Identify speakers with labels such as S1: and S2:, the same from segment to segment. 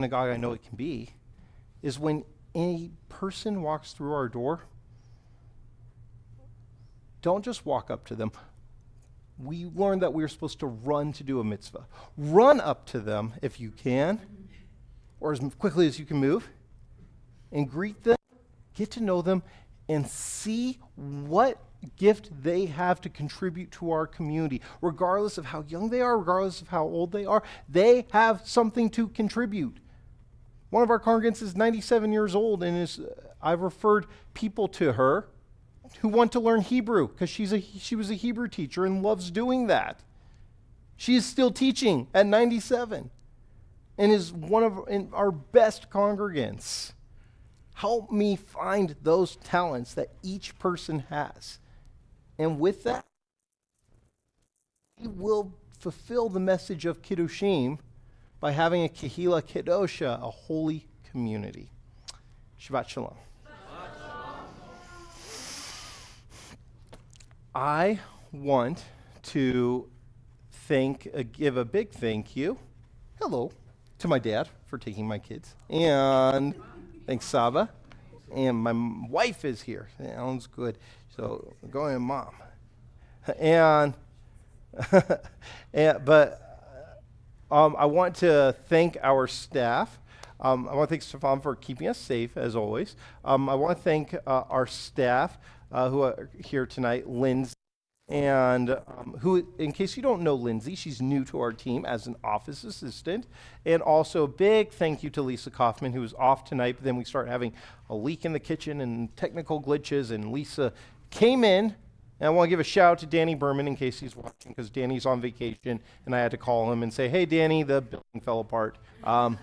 S1: synagogue I know it can be, is when a person walks through our door, don't just walk up to them. We learned that we're supposed to run to do a mitzvah. Run up to them if you can, or as quickly as you can move, and greet them, get to know them, and see what gift they have to contribute to our community. Regardless of how young they are, regardless of how old they are, they have something to contribute. One of our congregants is 97 years old, and I've referred people to her who want to learn Hebrew because she was a Hebrew teacher and loves doing that. She is still teaching at 97 and is one of our best congregants. Help me find those talents that each person has. And with that, we will fulfill the message of Kiddushim by having a Kehila Kedosha, a holy community. Shabbat Shalom. I want to give a big thank you, to my dad for taking my kids. And thanks, Saba. And my wife is here. Sounds good. So, going, Mom. I want to thank our staff. I want to thank Stefan for keeping us safe, as always. I want to thank our staff who are here tonight, Lindsay, and who, in case you don't know Lindsay, she's new to our team as an office assistant. And also a big thank you to Lisa Kaufman, who is off tonight, but then we started having a leak in the kitchen and technical glitches, and Lisa came in. And I want to give a shout out to Danny Berman in case he's watching, because Danny's on vacation, and I had to call him and say, hey, Danny, the building fell apart. Sorry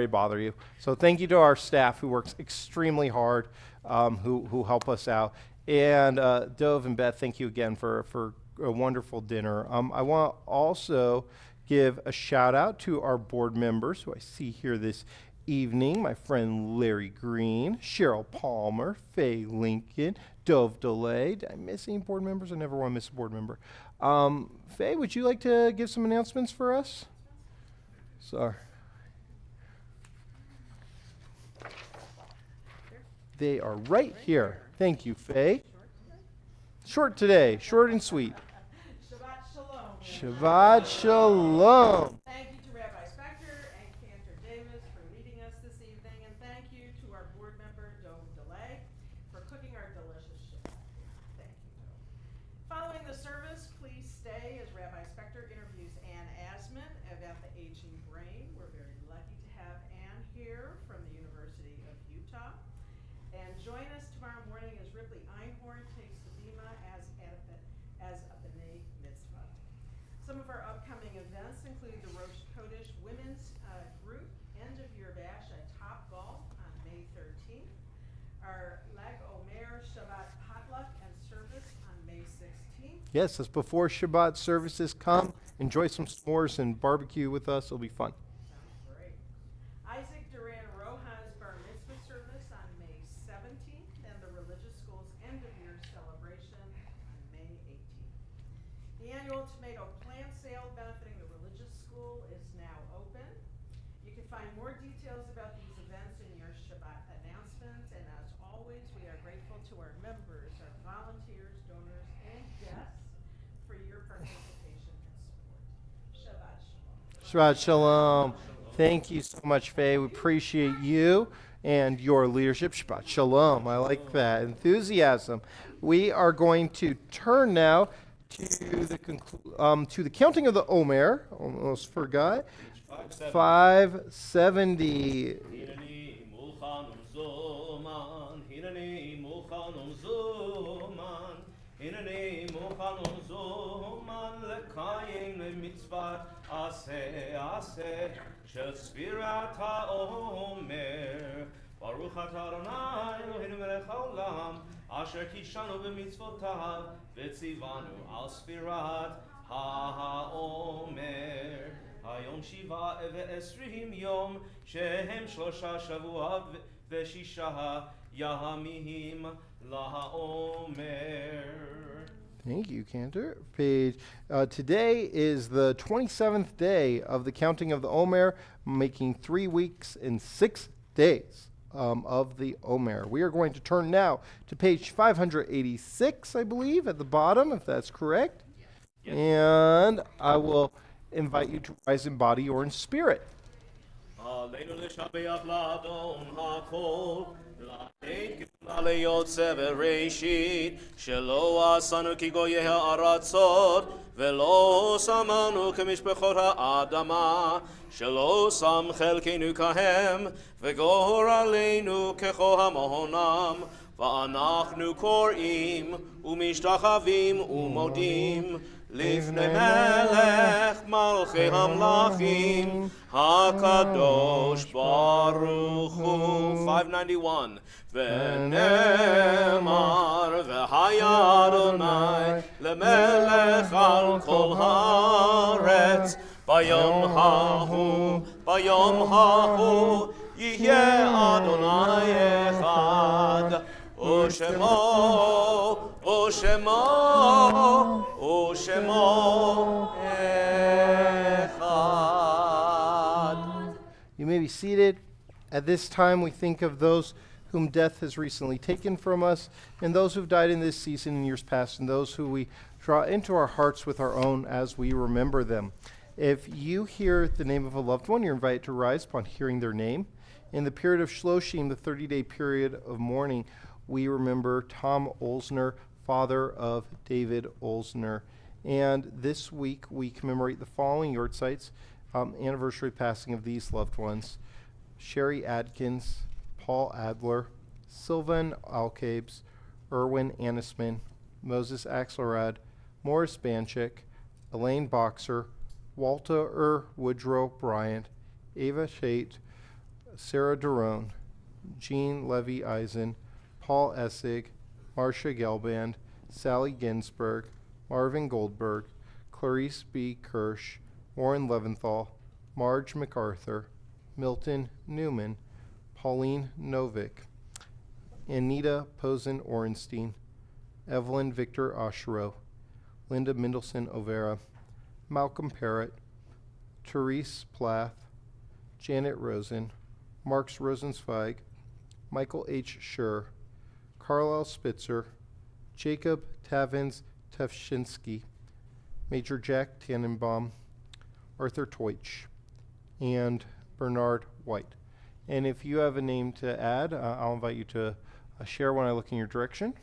S1: to bother you. So thank you to our staff who works extremely hard, who help us out. And Dove and Beth, thank you again for a wonderful dinner. I want to also give a shout out to our board members who I see here this evening. My friend Larry Green, Cheryl Palmer, Faye Lincoln, Dove DeLay. Did I miss any board members? I never want to miss a board member. Faye, would you like to give some announcements for us? Sorry. They are right here. Thank you, Faye. Short today, short and sweet.
S2: Shabbat Shalom.
S1: Shabbat Shalom.
S2: Thank you to Rabbi Spector and Cantor Davis for leading us this evening, and thank you to our board member, Dove DeLay, for cooking our delicious Shabbat. Thank you, Dove. Following the service, please stay as Rabbi Spector interviews Ann Asman about the aging brain. We're very lucky to have Ann here from the University of Utah. And join us tomorrow morning as Ripley Einhorn takes the bima as a B'nai Mitzvah. Some of our upcoming events include the Rosh Kodesh Women's Group End-of-Year Bash at Top Golf on May 13th, our Lag Omer Shabbat Potluck and Service on May 16th.
S1: Yes, that's before Shabbat services come. Enjoy some s'mores and barbecue with us. It'll be fun.
S2: Sounds great. Isaac Duran Rojas Bar Mitzvah service on May 17th, and the religious school's end-of-year celebration on May 18th. The annual tomato plant sale benefiting the religious school is now open. You can find more details about these events in your Shabbat announcements, and as always, we are grateful to our members, our volunteers, donors, and guests for your participation and support. Shabbat Shalom.
S1: Shabbat Shalom. Thank you so much, Faye. We appreciate you and your leadership. Shabbat Shalom. I like that. Enthusiasm. We are going to turn now to the counting of the Omer. Almost forgot. 570.
S3: של ספירת האומר ברוך אתה אדוני אלוהינו מלך העולם אשר קידשנו במצוותיו וציוונו על ספירת האומר היום 27 יום שהם 3 שבועות ו6 ימים לעומר.
S1: Thank you, Cantor. Today is the 27th day of the counting of the Omer, making 3 weeks and 6 days of the Omer. We are going to turn now to page 586, I believe, at the bottom, if that's correct. Yes. And I will invite you to rise in body or in spirit.
S3: ליוצא בראשית, שלא עשנו כגויי הארצות, ולא שמנו כמשפחות האדמה, שלא שם חלקנו כהם, וגורלנו ככהמונם, ואנחנו קוראים ומשתחווים ומודים לפני מלך מלכי המלכים, הקדוש ברוך הוא. 591 ונאמר והיה אדוני למלך על כל הארץ, ביום ההוא יהיה אדוני אחד, ושמו אחד.
S1: You may be seated. At this time, we think of those whom death has recently taken from us, and those who've died in this season in years past, and those who we draw into our hearts with our own as we remember them. If you hear the name of a loved one, you're invited to rise upon hearing their name. In the period of Shloshim, the 30-day period of mourning, we remember Tom Olsner, father of David Olsner. And this week, we commemorate the following yortzites, anniversary passing of these loved ones: Sherry Adkins, Paul Adler, Sylvan Alcabes, Erwin Anisman, Moses Axelrad, Morris Banchik, Elaine Boxer, Walter Woodrow Bryant, Ava Shate, Sarah Derone, Jean Levy Eisen, Paul Essig, Marcia Gelband, Sally Ginsberg, Marvin Goldberg, Clarice B. Kirsch, Warren Leventhal, Marge MacArthur, Milton Newman, Pauline Novick, Anita Posen Orenstein, Evelyn Victor Oshero, Linda Mendelson Overa, Malcolm Parrott, Therese Plath, Janet Rosen, Marks Rosenzweig, Michael H. Schur, Carlisle Spitzer, Jacob Tavins Tefshinsky, Major Jack Tannenbaum, Arthur Teutsch, and Bernard White. And if you have a name to add, I'll invite you to share when I look in your direction.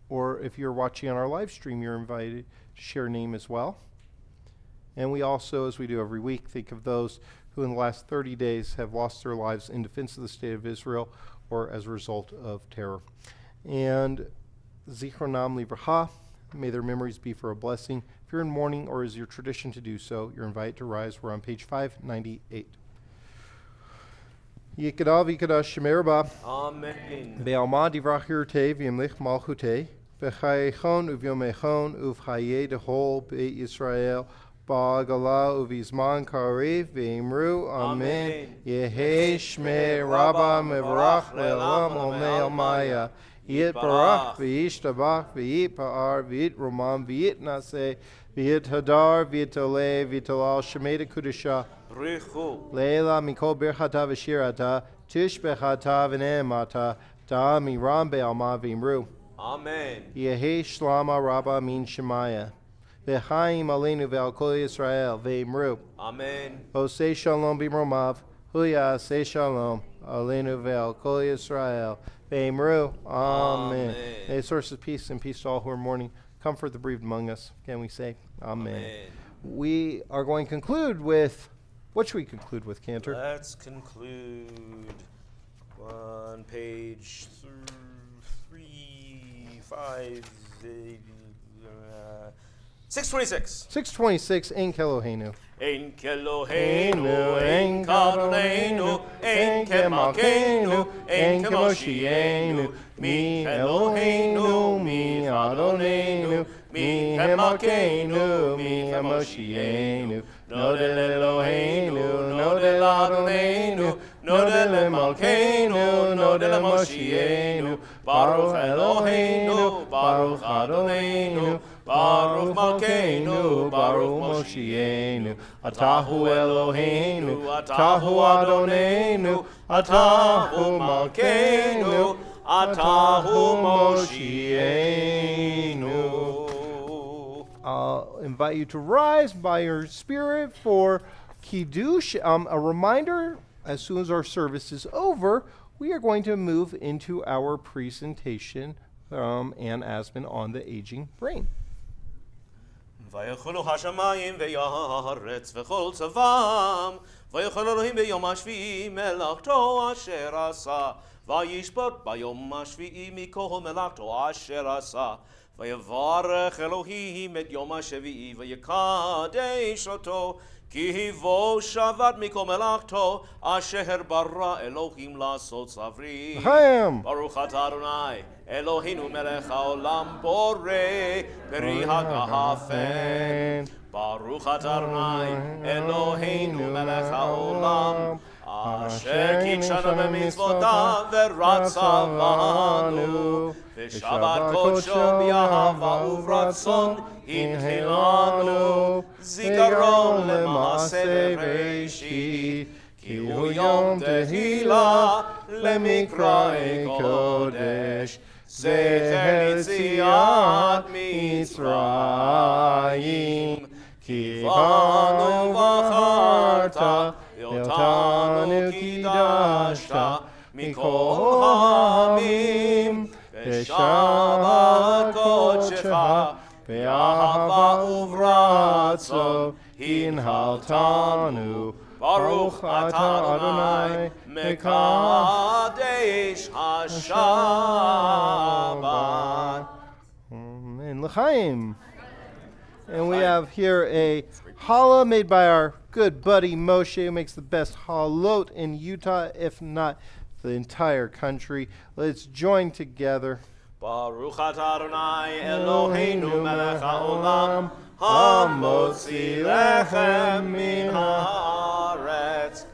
S1: Or if you're watching on our live stream, you're invited to share a name as well. And we also, as we do every week, think of those who in the last 30 days have lost their lives in defense of the state of Israel or as a result of terror. And Zichronam Livracha, may their memories be for a blessing. If you're in mourning or is your tradition to do so, you're invited to rise. We're on page 598. Yikadav Yikadash Shemerabah.
S3: Amen.
S1: Be'alma divrachirte v'yimlich malchute v'chayechon uvyomechon uvchaye dehol be'it Yisrael ba'agala uvizman karev v'imru amen. Yehe shmei rabba mevarach le'olam omei almaya. Yit barach v'yishtabach v'yit pa'ar v'yit romam v'yit naseh v'yit hadar v'yit oleh v'yit olal shemeda kudusha Leila mikol birchata v'shirata tish bechata v'ne'emata da miram be'alma v'imru.
S3: Amen.
S1: Yehi shlama rabba min shemaya v'chaim aleinu ve'al kol Yisrael v'imru.
S3: Amen.
S1: Osei shalom b'mromav huya say shalom aleinu ve'al kol Yisrael v'imru. Amen. May the source of peace and peace to all who are mourning comfort the bereaved among us. Can we say amen?
S3: Amen.
S1: We are going to conclude with, what should we conclude with, Cantor?
S3: Let's conclude on page 626.
S1: 626, Ein Keloheinu.
S3: Ein Keloheinu, Ein Kadonenu, Ein Kemalkeinu, Ein Kemoshienu, Mi Eloheinu, Mi Adonenu, Mi Kemalkeinu, Mi Kemoshienu. Nodel Eloheinu, Nodel Adonenu, Nodel Malkeinu, Node Moshienu, Baruch Eloheinu, Baruch Adonenu, Baruch Malkeinu, Baruch Moshienu, Atahu Eloheinu, Atahu Adonenu, Atahu Malkeinu, Atahu Moshienu.
S1: I'll invite you to rise by your spirit for Kiddush. A reminder, as soon as our service is over, we are going to move into our presentation from Ann Asman on the aging brain.
S3: ויכולו השמיים והארץ וכל צבאם, ויכול אלוהים ביום השביעי מלאכתו אשר עשה, וישפוט ביום השביעי מכל מלאכתו אשר עשה, ויברך אלוהים את יום השביעי ויקדש אותו, כי היבו שבת מכל מלאכתו אשר ברא אלוהים לעשות צברים. ברוך אתה אדוני אלוהינו מלך העולם בורא פרי הגפן. ברוך אתה אדוני אלוהינו מלך העולם אשר קידשנו במצוותיו ורצה בנו ושבת קודשו באהבה וברצון הנחילנו זיכרון למעשה בראשית כי הוא יום תהילה למקראי קודש זכר יציאת מצרים כי בנו בחרת ואותנו קידשת מכל העמים בשבת קודשך באהבה וברצון הנהלתנו ברוך אתה אדוני מקדש השבת.
S1: And l'chaim. And we have here a challah made by our good buddy Moshe, who makes the best halot in Utah, if not the entire country. Let's join together.
S3: Baruch atah Adonai Eloheinu melech haolam hamotzi lechem min haaretz.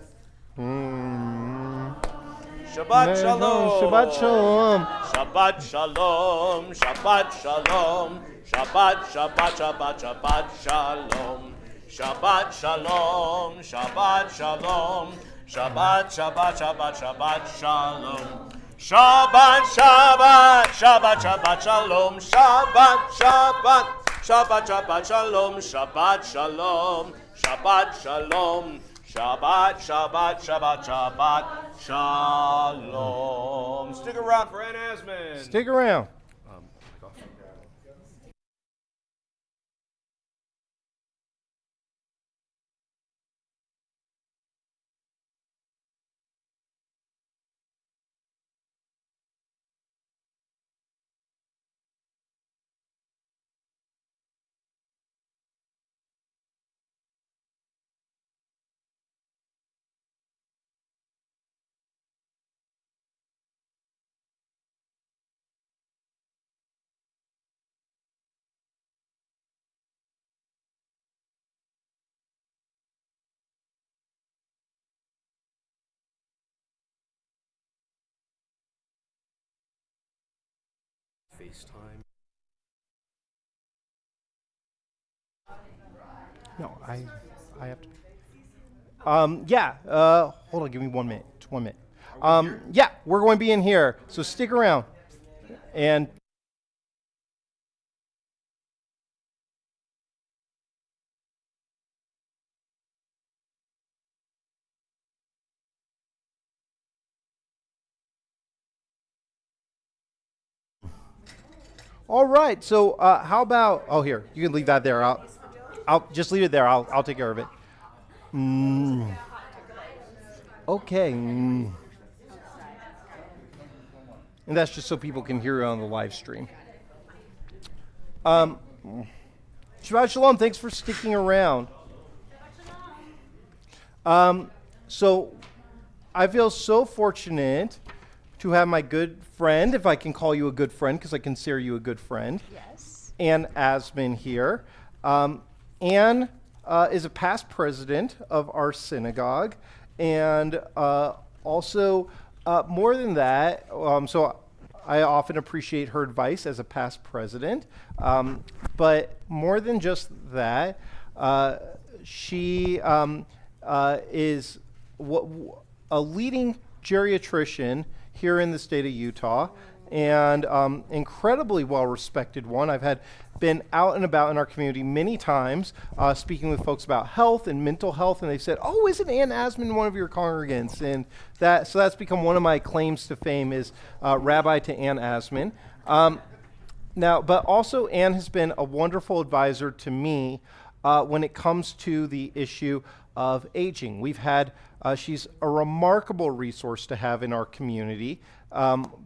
S3: Shabbat shalom.
S1: Shabbat shalom.
S3: Shabbat shalom. Shabbat shalom. Shabbat Shabbat Shabbat Shabbat shalom. Shabbat shalom. Shabbat shalom. Shabbat Shabbat Shabbat Shabbat shalom. Shabbat Shabbat Shabbat Shabbat shalom. Shabbat Shabbat Shabbat Shabbat shalom. Shabbat shalom. Shabbat shalom. Shabbat Shabbat Shabbat Shabbat shalom. Stick around for Ann Asman.
S1: Stick around.
S3: FaceTime.
S1: No, I have to. Hold on, give me 1 minute. 1 minute. Yeah, we're going to be in here, so stick around. And all right, so how about, oh, here, you can leave that there. I'll just leave it there. I'll take care of it. Okay. And that's just so people can hear it on the live stream. Shabbat Shalom, thanks for sticking around. So I feel so fortunate to have my good friend, if I can call you a good friend, because I consider you a good friend.
S4: Yes.
S1: Ann Asman here. Ann is a past president of our synagogue, and Also, more than that, so I often appreciate her advice as a past president, but more than just that, she is a leading geriatrician here in the state of Utah, and incredibly well-respected one. I've been out and about in our community many times, speaking with folks about health and mental health, and they said, "Oh, isn't Ann Asman one of your congregants?" And so that's become one of my claims to fame is Rabbi to Ann Asman. Now, but also Ann has been a wonderful advisor to me when it comes to the issue of aging. She's a remarkable resource to have in our community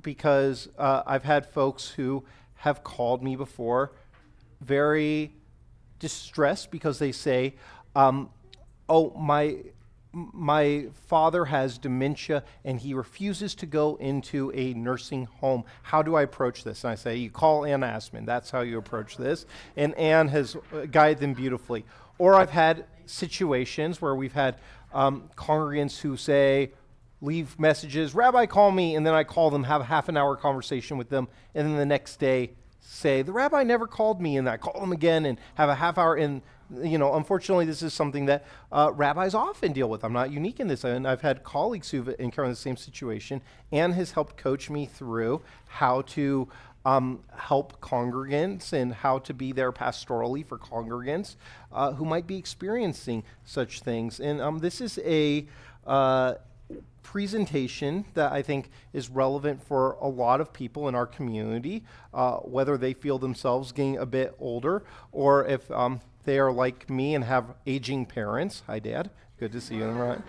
S1: because I've had folks who have called me before very distressed because they say, oh, my father has dementia and he refuses to go into a nursing home. How do I approach this? And I say, you call Ann Asman. That's how you approach this. And Ann has guided them beautifully. Or I've had situations where we've had congregants who say, leave messages, Rabbi, call me, and then I call them, have a half an hour conversation with them, and then the next day say, the rabbi never called me, and I call them again and have a half hour. And unfortunately, this is something that rabbis often deal with. I'm not unique in this, and I've had colleagues who've encountered the same situation. Ann has helped coach me through how to help congregants and how to be there pastorally for congregants who might be experiencing such things. And this is a presentation that I think is relevant for a lot of people in our community, whether they feel themselves getting a bit older or if they are like me and have aging parents. Hi, Dad. Good to see you. Right.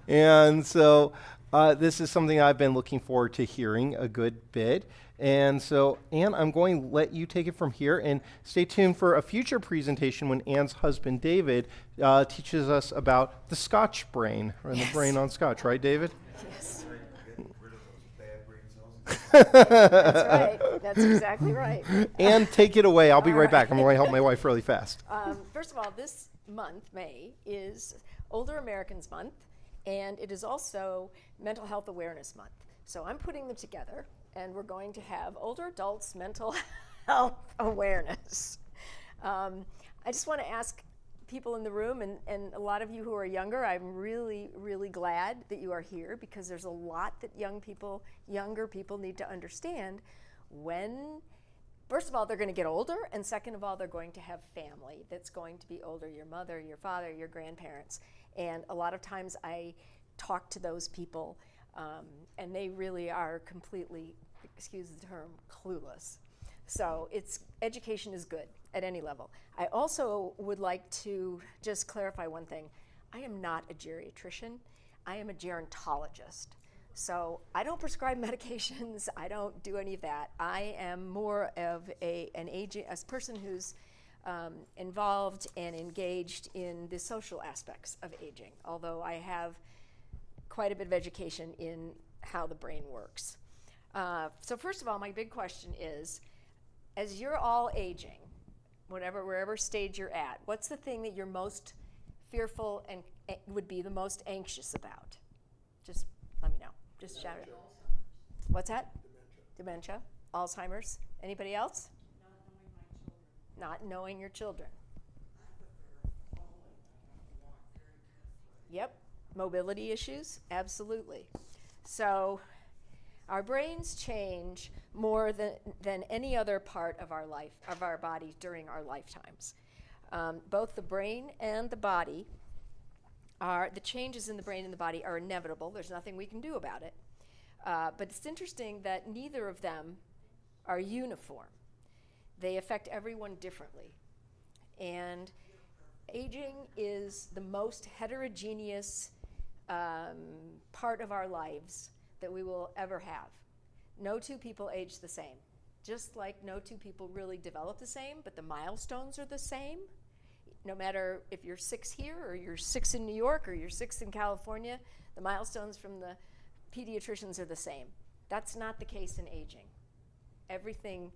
S1: And so this is something I've been looking forward to hearing a good bit. And so, Ann, I'm going to let you take it from here, and stay tuned for a future presentation when Ann's husband, David, teaches us about the Scotch brain, or the brain on Scotch, right, David?
S4: Yes. That's right. That's exactly right.
S1: And take it away. I'll be right back. I'm going to help my wife really fast.
S4: First of all, this month, May, is Older Americans Month, and it is also Mental Health Awareness Month. So I'm putting them together, and we're going to have older adults mental health awareness. I just want to ask people in the room, and a lot of you who are younger, I'm really, really glad that you are here, because there's a lot that younger people need to understand when, first of all, they're going to get older, and second of all, they're going to have family that's going to be older, your mother, your father, your grandparents. And a lot of times I talk to those people, and they really are completely, excuse the term, clueless. So education is good at any level. I also would like to just clarify one thing. I am not a geriatrician. I am a gerontologist. So I don't prescribe medications. I don't do any of that. I am more of a person who's involved and engaged in the social aspects of aging, although I have quite a bit of education in how the brain works. So first of all, my big question is, as you're all aging, wherever stage you're at, what's the thing that you're most fearful and would be the most anxious about? Just let me know. Just shout it. What's that? Dementia. Alzheimer's. Anybody else? Not knowing your children. Yep. Mobility issues. Absolutely. So our brains change more than any other part of our life, of our body during our lifetimes. Both the brain and the body the changes in the brain and the body are inevitable. There's nothing we can do about it. But it's interesting that neither of them are uniform. They affect everyone differently. And aging is the most heterogeneous part of our lives that we will ever have. No two people age the same. Just like no two people really develop the same, but the milestones are the same. No matter if you're 6 here, or you're 6 in New York, or you're 6 in California, the milestones from the pediatricians are the same. That's not the case in aging. Everything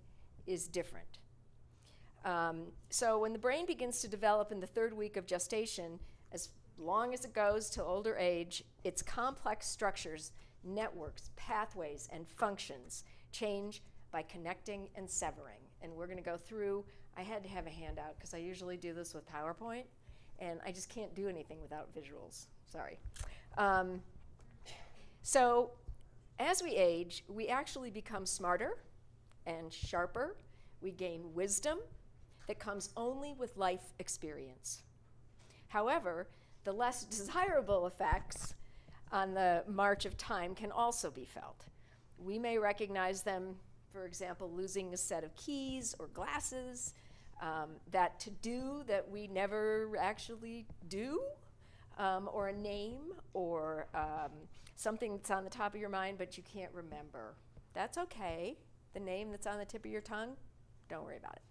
S4: is different. So when the brain begins to develop in the 3rd week of gestation, as long as it goes to older age, its complex structures, networks, pathways, and functions change by connecting and severing. And we're going to go through. I had to have a handout because I usually do this with PowerPoint, and I just can't do anything without visuals. Sorry. So as we age, we actually become smarter and sharper. We gain wisdom that comes only with life experience. However, the less desirable effects on the march of time can also be felt. We may recognize them, for example, losing a set of keys or glasses, that to-do that we never actually do, or a name, or something that's on the top of your mind but you can't remember. That's okay. The name that's on the tip of your tongue, don't worry about it.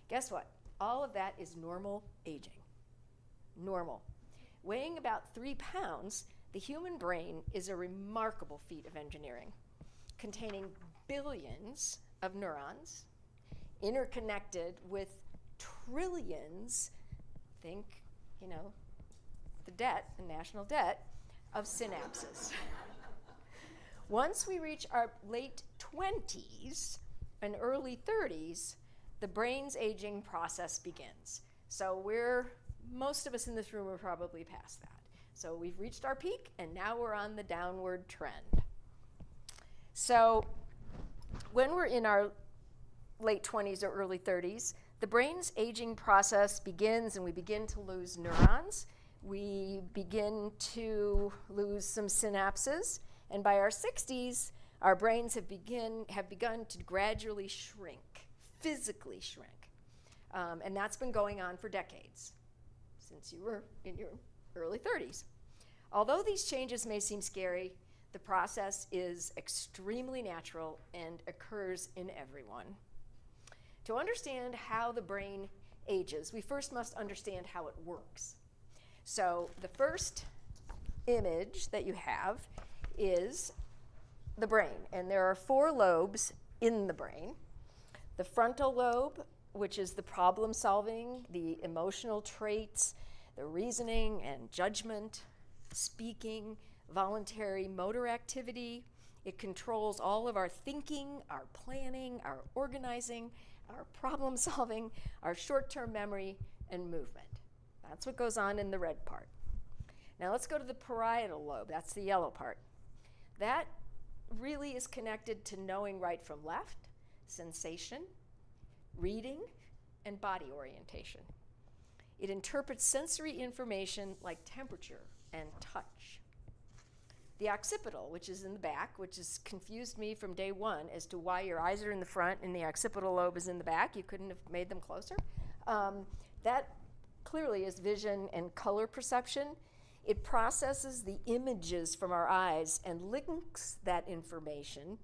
S4: Guess what? All of that is normal aging. Normal. Weighing about 3 pounds, the human brain is a remarkable feat of engineering, containing billions of neurons, interconnected with trillions, think, the national debt, of synapses. Once we reach our late 20s and early 30s, the brain's aging process begins. So most of us in this room are probably past that. So we've reached our peak, and now we're on the downward trend. So when we're in our late 20s or early 30s, the brain's aging process begins, and we begin to lose neurons. We begin to lose some synapses, and by our 60s, our brains have begun to gradually shrink, physically shrink. And that's been going on for decades, since you were in your early 30s. Although these changes may seem scary, the process is extremely natural and occurs in everyone. To understand how the brain ages, we first must understand how it works. So the first image that you have is the brain, and there are 4 lobes in the brain. The frontal lobe, which is the problem solving, the emotional traits, the reasoning and judgment, speaking, voluntary motor activity. It controls all of our thinking, our planning, our organizing, our problem solving, our short-term memory, and movement. That's what goes on in the red part. Now let's go to the parietal lobe. That's the yellow part. That really is connected to knowing right from left, sensation, reading, and body orientation. It interprets sensory information like temperature and touch. The occipital, which is in the back, which has confused me from day one as to why your eyes are in the front and the occipital lobe is in the back. You couldn't have made them closer. That clearly is vision and color perception. It processes the images from our eyes and links that information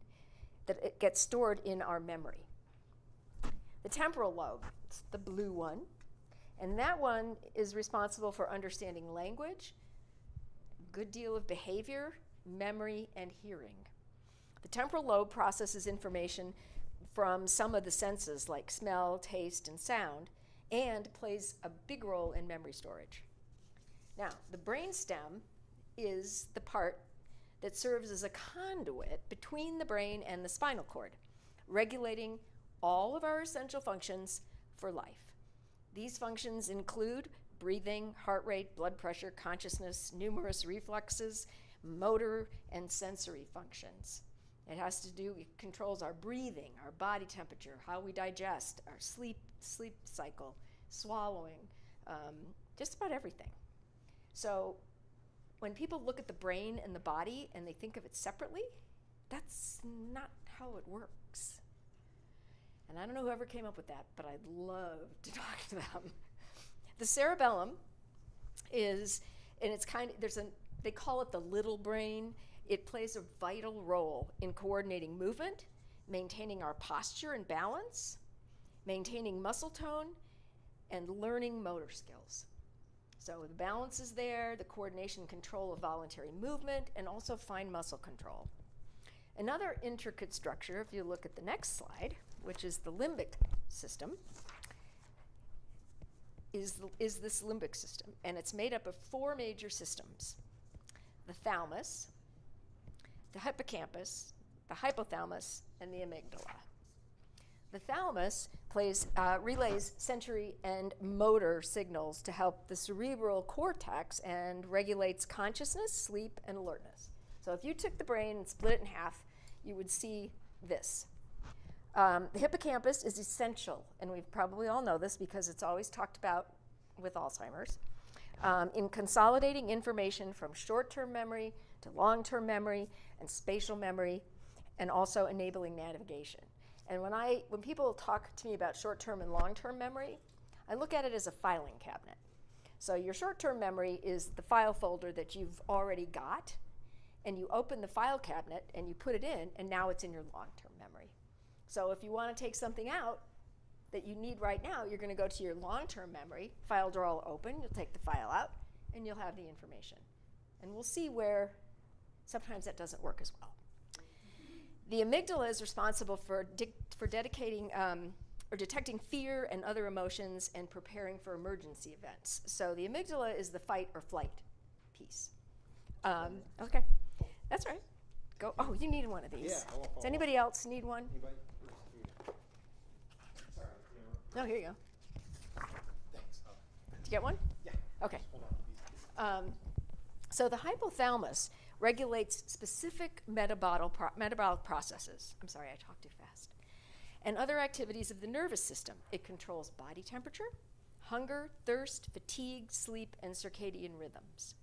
S4: that it gets stored in our memory. The temporal lobe, it's the blue one, and that one is responsible for understanding language, a good deal of behavior, memory, and hearing. The temporal lobe processes information from some of the senses like smell, taste, and sound, and plays a big role in memory storage. Now, the brainstem is the part that serves as a conduit between the brain and the spinal cord, regulating all of our essential functions for life. These functions include breathing, heart rate, blood pressure, consciousness, numerous reflexes, motor, and sensory functions. It controls our breathing, our body temperature, how we digest, our sleep cycle, swallowing, just about everything. So when people look at the brain and the body and they think of it separately, that's not how it works. And I don't know whoever came up with that, but I'd love to talk to them. The cerebellum is, and it's they call it the little brain. It plays a vital role in coordinating movement, maintaining our posture and balance, maintaining muscle tone, and learning motor skills. So the balance is there, the coordination and control of voluntary movement, and also fine muscle control. Another intricate structure, if you look at the next slide, which is the limbic system, is this limbic system, and it's made up of 4 major systems: the thalamus, the hippocampus, the hypothalamus, and the amygdala. The thalamus relays sensory and motor signals to help the cerebral cortex and regulates consciousness, sleep, and alertness. So if you took the brain and split it in half, you would see this. The hippocampus is essential, and we probably all know this because it's always talked about with Alzheimer's, in consolidating information from short-term memory to long-term memory and spatial memory, and also enabling navigation. And when people talk to me about short-term and long-term memory, I look at it as a filing cabinet. So your short-term memory is the file folder that you've already got, and you open the file cabinet and you put it in, and now it's in your long-term memory. So if you want to take something out that you need right now, you're going to go to your long-term memory, file drawer will open, you'll take the file out, and you'll have the information. And we'll see where sometimes that doesn't work as well. The amygdala is responsible for detecting fear and other emotions and preparing for emergency events. So the amygdala is the fight or flight piece. Okay, that's right. Go. Oh, you need one of these.
S1: Yeah, I won't fall
S4: Does anybody else need one?
S1: Anybody? Sorry.
S4: No, here you go.
S1: Thanks.
S4: Did you get one?
S1: Yeah.
S4: Okay.
S1: Hold on, please.
S4: So the hypothalamus regulates specific metabolic processes. I'm sorry, I talked too fast. And other activities of the nervous system. It controls body temperature, hunger, thirst, fatigue, sleep, and circadian rhythms.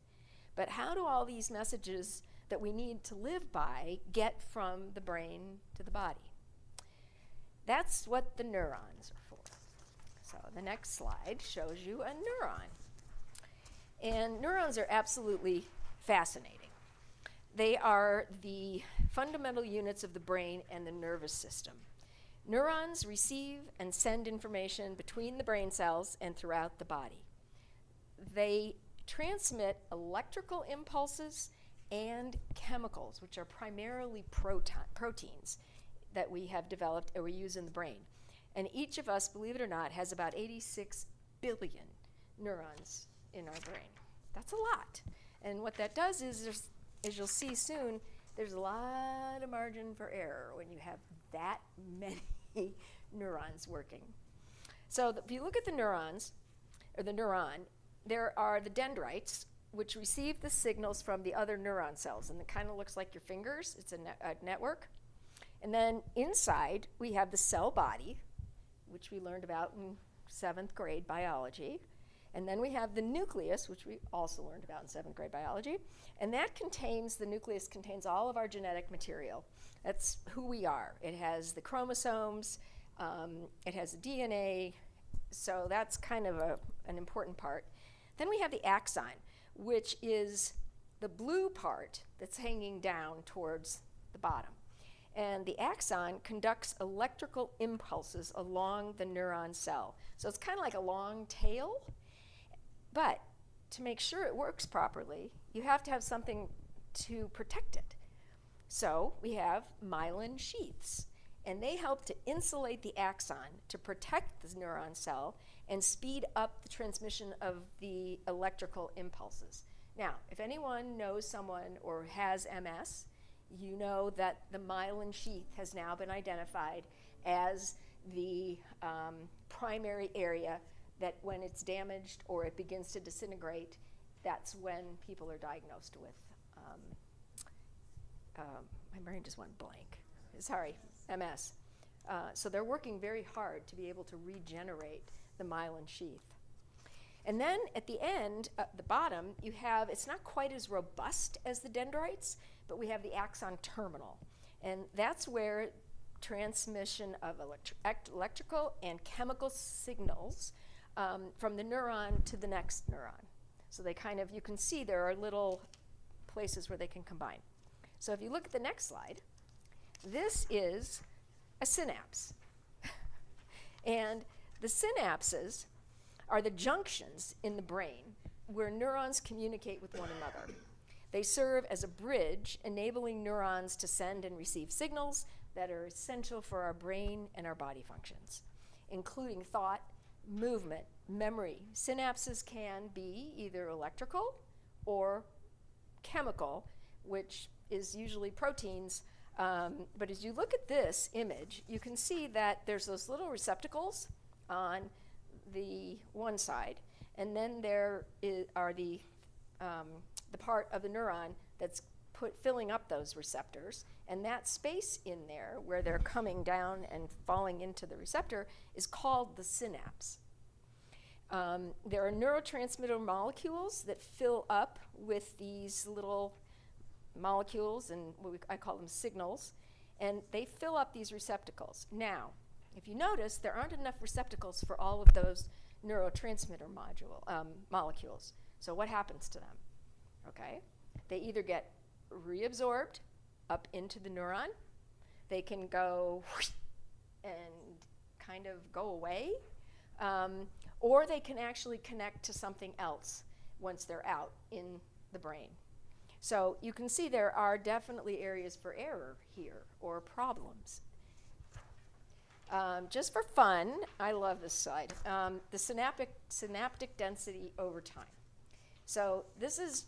S4: But how do all these messages that we need to live by get from the brain to the body? That's what the neurons are for. So the next slide shows you a neuron. And neurons are absolutely fascinating. They are the fundamental units of the brain and the nervous system. Neurons receive and send information between the brain cells and throughout the body. They transmit electrical impulses and chemicals, which are primarily proteins that we have developed or we use in the brain. And each of us, believe it or not, has about 86 billion neurons in our brain. That's a lot. And what that does is, as you'll see soon, there's a lot of margin for error when you have that many neurons working. So if you look at the neurons, or the neuron, there are the dendrites, which receive the signals from the other neuron cells. And it kind of looks like your fingers. It's a network. And then inside, we have the cell body, which we learned about in 7th grade biology. And then we have the nucleus, which we also learned about in 7th grade biology. And the nucleus contains all of our genetic material. That's who we are. It has the chromosomes, it has the DNA, so that's kind of an important part. Then we have the axon, which is the blue part that's hanging down towards the bottom. And the axon conducts electrical impulses along the neuron cell. So it's kind of like a long tail, but to make sure it works properly, you have to have something to protect it. So we have myelin sheaths, and they help to insulate the axon to protect the neuron cell and speed up the transmission of the electrical impulses. Now, if anyone knows someone or has MS, you know that the myelin sheath has now been identified as the primary area that when it's damaged or it begins to disintegrate, that's when people are diagnosed with, my brain just went blank. Sorry, MS. So they're working very hard to be able to regenerate the myelin sheath. And then at the end, at the bottom, you have, it's not quite as robust as the dendrites, but we have the axon terminal. And that's where transmission of electrical and chemical signals from the neuron to the next neuron. So they kind of, you can see there are little places where they can combine. So if you look at the next slide, this is a synapse. And the synapses are the junctions in the brain where neurons communicate with one another. They serve as a bridge, enabling neurons to send and receive signals that are essential for our brain and our body functions, including thought, movement, memory. Synapses can be either electrical or chemical, which is usually proteins. But as you look at this image, you can see that there's those little receptacles on the one side, and then there are the part of the neuron that's filling up those receptors, and that space in there where they're coming down and falling into the receptor is called the synapse. There are neurotransmitter molecules that fill up with these little molecules, and I call them signals, and they fill up these receptacles. Now, if you notice, there aren't enough receptacles for all of those neurotransmitter molecules. So what happens to them? Okay, they either get reabsorbed up into the neuron, they can go and kind of go away, or they can actually connect to something else once they're out in the brain. So you can see there are definitely areas for error here, or problems. Just for fun, I love this slide, the synaptic density over time. So this is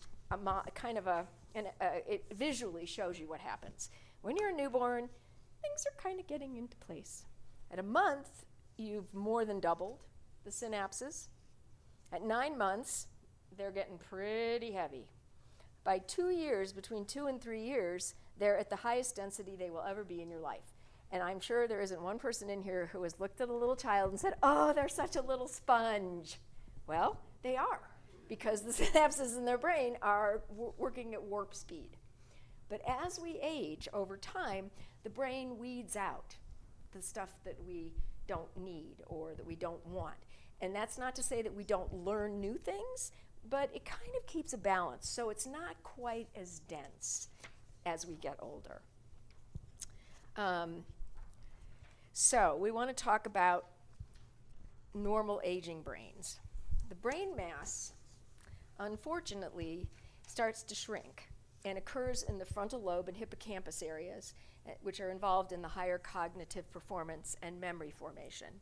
S4: it visually shows you what happens. When you're a newborn, things are kind of getting into place. At a month, you've more than doubled the synapses. At 9 months, they're getting pretty heavy. By 2 years, between 2 and 3 years, they're at the highest density they will ever be in your life. And I'm sure there isn't one person in here who has looked at a little child and said, oh, they're such a little sponge. Well, they are, because the synapses in their brain are working at warp speed. But as we age over time, the brain weeds out the stuff that we don't need or that we don't want. And that's not to say that we don't learn new things, but it kind of keeps a balance, so it's not quite as dense as we get older. So we want to talk about normal aging brains. The brain mass, unfortunately, starts to shrink and occurs in the frontal lobe and hippocampus areas, which are involved in the higher cognitive performance and memory formation.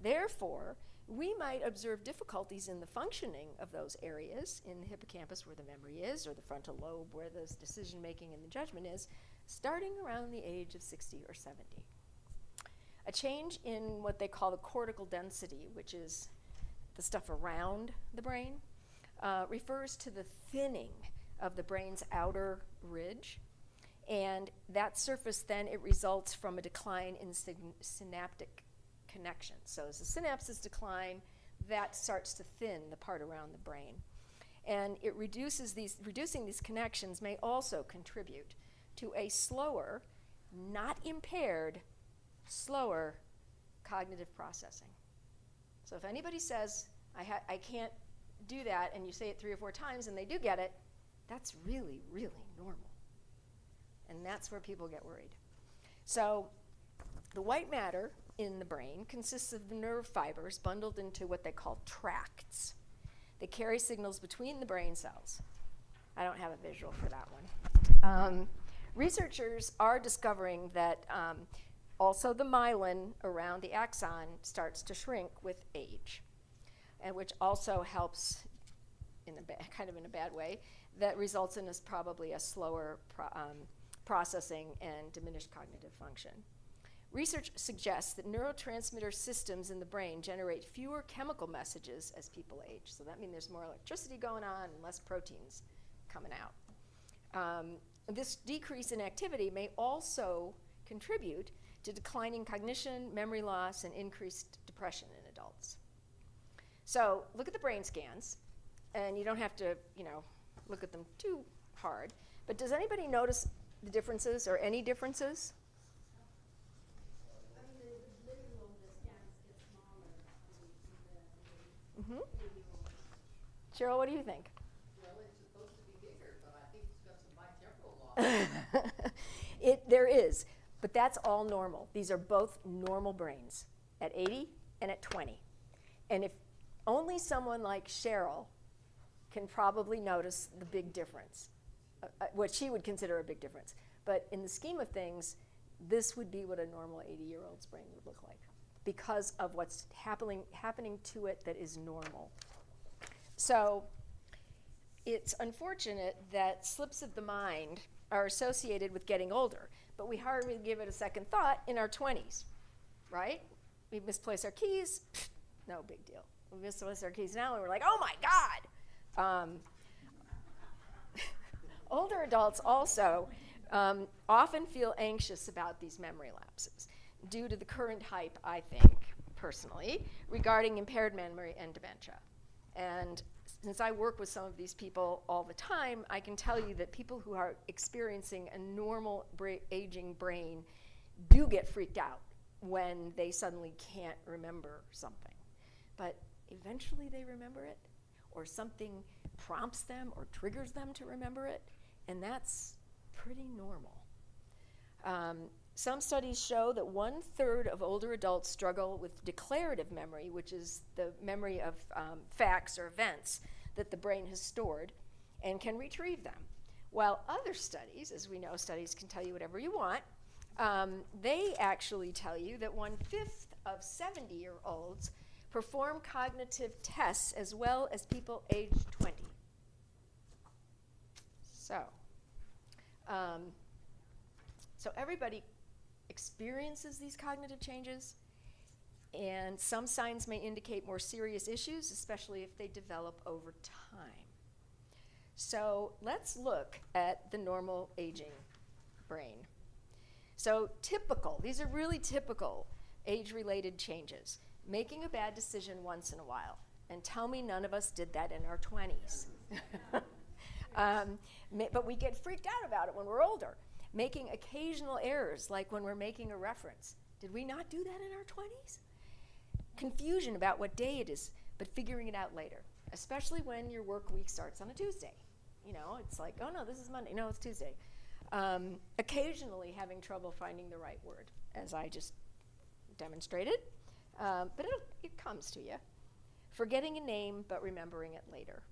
S4: Therefore, we might observe difficulties in the functioning of those areas, in the hippocampus where the memory is, or the frontal lobe where the decision making and the judgment is, starting around the age of 60 or 70. A change in what they call the cortical density, which is the stuff around the brain, refers to the thinning of the brain's outer ridge. And that surface then, it results from a decline in synaptic connections. So as the synapses decline, that starts to thin the part around the brain. And it reducing these connections may also contribute to a slower, not impaired, slower cognitive processing. So if anybody says, I can't do that, and you say it 3 or 4 times and they do get it, that's really, really normal. And that's where people get worried. So the white matter in the brain consists of the nerve fibers bundled into what they call tracts. They carry signals between the brain cells. I don't have a visual for that one. Researchers are discovering that also the myelin around the axon starts to shrink with age, and which also helps in a bad way, that results in probably a slower processing and diminished cognitive function. Research suggests that neurotransmitter systems in the brain generate fewer chemical messages as people age. So that means there's more electricity going on and less proteins coming out. This decrease in activity may also contribute to declining cognition, memory loss, and increased depression in adults. So look at the brain scans, and you don't have to, look at them too hard. But does anybody notice the differences or any differences? Mm-hmm. Cheryl, what do you think?
S5: Well, it's supposed to be bigger, but I think it's got some bitemporal loss.
S4: There is, but that's all normal. These are both normal brains at 80 and at 20. And if only someone like Cheryl can probably notice the big difference, what she would consider a big difference. But in the scheme of things, this would be what a normal 80-year-old's brain would look like. because of what's happening to it that is normal. So it's unfortunate that slips of the mind are associated with getting older, but we hardly give it a second thought in our 20s, right? We misplace our keys, no big deal. We misplace our keys now and we're like, oh my God. Older adults also often feel anxious about these memory lapses due to the current hype, I think, personally, regarding impaired memory and dementia. And since I work with some of these people all the time, I can tell you that people who are experiencing a normal aging brain do get freaked out when they suddenly can't remember something. But eventually they remember it, or something prompts them or triggers them to remember it, and that's pretty normal. Some studies show that 1/3 of older adults struggle with declarative memory, which is the memory of facts or events that the brain has stored and can retrieve them. While other studies, as we know, studies can tell you whatever you want, they actually tell you that 1/5 of 70-year-olds perform cognitive tests as well as people aged 20. So everybody experiences these cognitive changes, and some signs may indicate more serious issues, especially if they develop over time. So let's look at the normal aging brain. So these are really typical age-related changes. Making a bad decision once in a while, and tell me none of us did that in our 20s. But we get freaked out about it when we're older. Making occasional errors, like when we're making a reference. Did we not do that in our 20s? Confusion about what day it is, but figuring it out later, especially when your work week starts on a Tuesday. You know, it's like, oh no, this is Monday. No, it's Tuesday. Occasionally having trouble finding the right word, as I just demonstrated, but it comes to you. Forgetting a name, but remembering it later.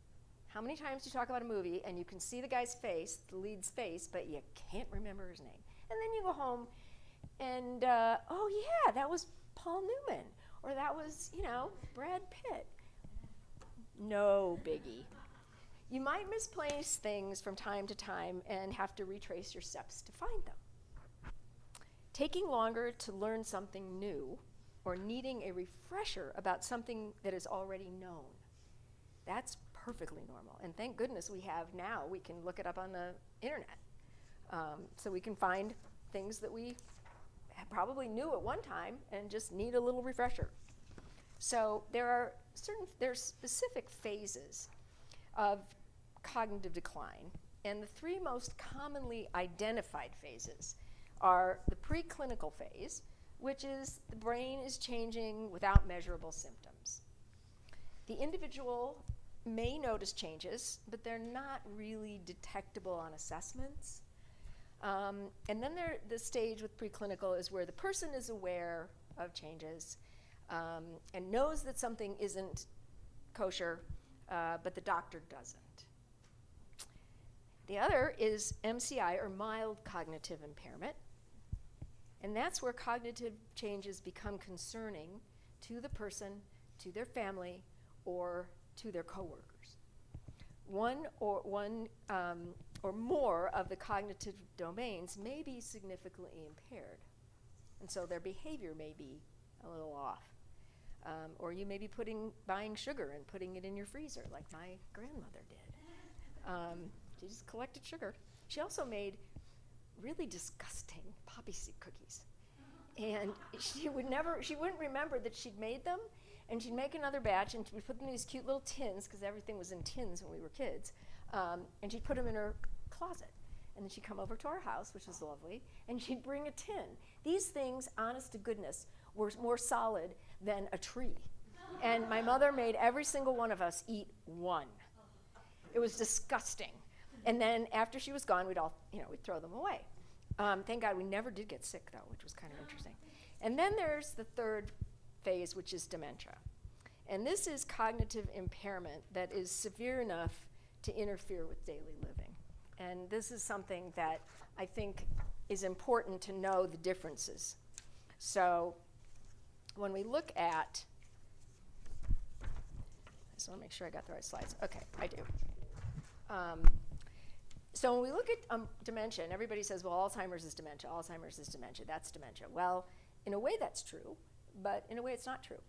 S4: How many times do you talk about a movie and you can see the guy's face, the lead's face, but you can't remember his name? And then you go home and, oh yeah, that was Paul Newman, or that was, Brad Pitt. No biggie. You might misplace things from time to time and have to retrace your steps to find them. Taking longer to learn something new or needing a refresher about something that is already known. That's perfectly normal. And thank goodness we can look it up on the internet. So we can find things that we probably knew at one time and just need a little refresher. So there's specific phases of cognitive decline, and the 3 most commonly identified phases are the preclinical phase, which is the brain is changing without measurable symptoms. The individual may notice changes, but they're not really detectable on assessments. And then the stage with preclinical is where the person is aware of changes and knows that something isn't kosher, but the doctor doesn't. The other is MCI, or mild cognitive impairment. And that's where cognitive changes become concerning to the person, to their family, or to their coworkers. One or more of the cognitive domains may be significantly impaired, and so their behavior may be a little off. Or you may be buying sugar and putting it in your freezer, like my grandmother did. She just collected sugar. She also made really disgusting poppy seed cookies, and she wouldn't remember that she'd made them. And she'd make another batch, and she'd put them in these cute little tins, because everything was in tins when we were kids. And she'd put them in her closet. And then she'd come over to our house, which was lovely, and she'd bring a tin. These things, honest to goodness, were more solid than a tree. And my mother made every single one of us eat one. It was disgusting. And then after she was gone, we'd throw them away. Thank God we never did get sick, though, which was kind of interesting. And then there's the third phase, which is dementia. And this is cognitive impairment that is severe enough to interfere with daily living. And this is something that I think is important to know the differences. So when we look at, I just want to make sure I got the right slides. Okay, I do. So when we look at dementia, and everybody says, well, Alzheimer's is dementia, Alzheimer's is dementia, that's dementia. Well, in a way that's true, but in a way it's not true.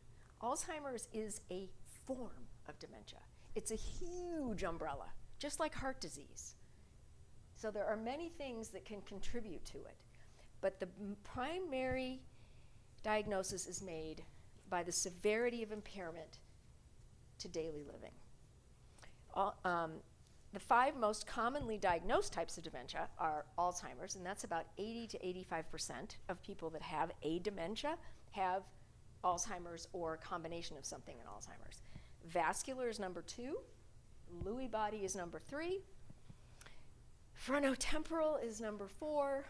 S4: Alzheimer's is a form of dementia. It's a huge umbrella, just like heart disease. So there are many things that can contribute to it. But the primary diagnosis is made by the severity of impairment to daily living. The 5 most commonly diagnosed types of dementia are Alzheimer's, and that's about 80 to 85% of people that have a dementia have Alzheimer's or a combination of something in Alzheimer's. Vascular is number 2, Lewy body is number 3, frontotemporal is number 4,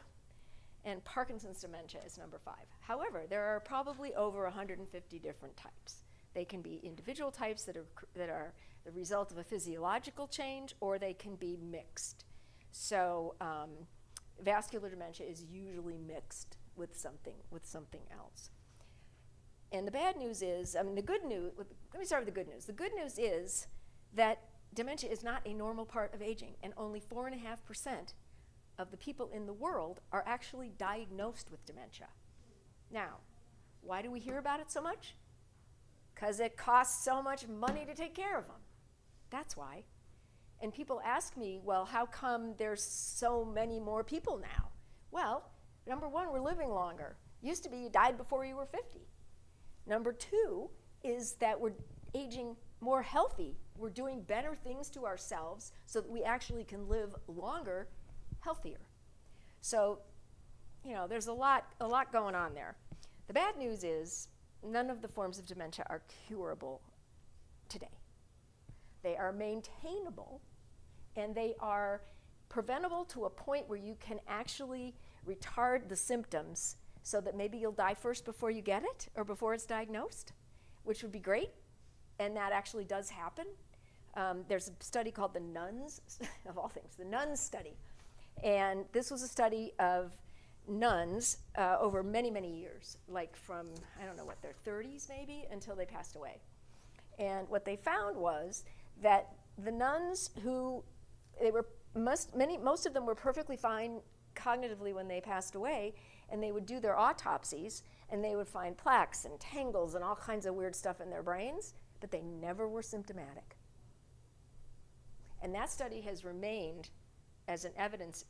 S4: and Parkinson's dementia is number 5. However, there are probably over 150 different types. They can be individual types that are the result of a physiological change, or they can be mixed. So vascular dementia is usually mixed with something else. And the bad news is, the good news, let me start with the good news. The good news is that dementia is not a normal part of aging, and only 4.5% of the people in the world are actually diagnosed with dementia. Now, why do we hear about it so much? Because it costs so much money to take care of them. That's why. And people ask me, well, how come there's so many more people now? Well, number 1, we're living longer. Used to be you died before you were 50. Number 2 is that we're aging more healthy. We're doing better things to ourselves so that we actually can live longer, healthier. So, there's a lot going on there. The bad news is none of the forms of dementia are curable today. They are maintainable, and they are preventable to a point where you can actually retard the symptoms so that maybe you'll die first before you get it or before it's diagnosed, which would be great, and that actually does happen. There's a study called the NUNS, of all things, the NUNS study. And this was a study of nuns over many, many years, like from, their 30s maybe, until they passed away. And what they found was that the nuns most of them were perfectly fine cognitively when they passed away, and they would do their autopsies, and they would find plaques and tangles and all kinds of weird stuff in their brains, but they never were symptomatic. And that study has remained as an evidence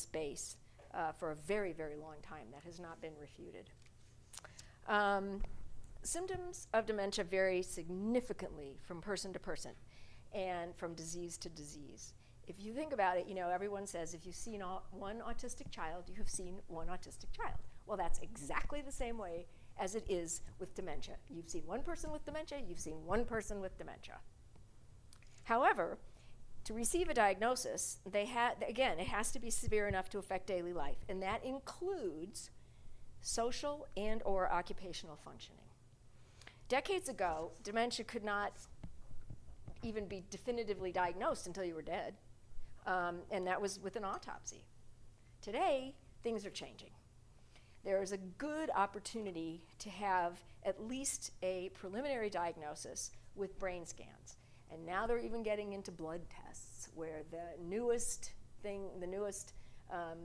S4: base for a very, very long time. That has not been refuted. Symptoms of dementia vary significantly from person to person and from disease to disease. If you think about it, everyone says if you've seen one autistic child, you have seen one autistic child. Well, that's exactly the same way as it is with dementia. You've seen one person with dementia, you've seen one person with dementia. However, to receive a diagnosis, it has to be severe enough to affect daily life, and that includes social and or occupational functioning. Decades ago, dementia could not even be definitively diagnosed until you were dead, and that was with an autopsy. Today, things are changing. There is a good opportunity to have at least a preliminary diagnosis with brain scans. And now they're even getting into blood tests, where the newest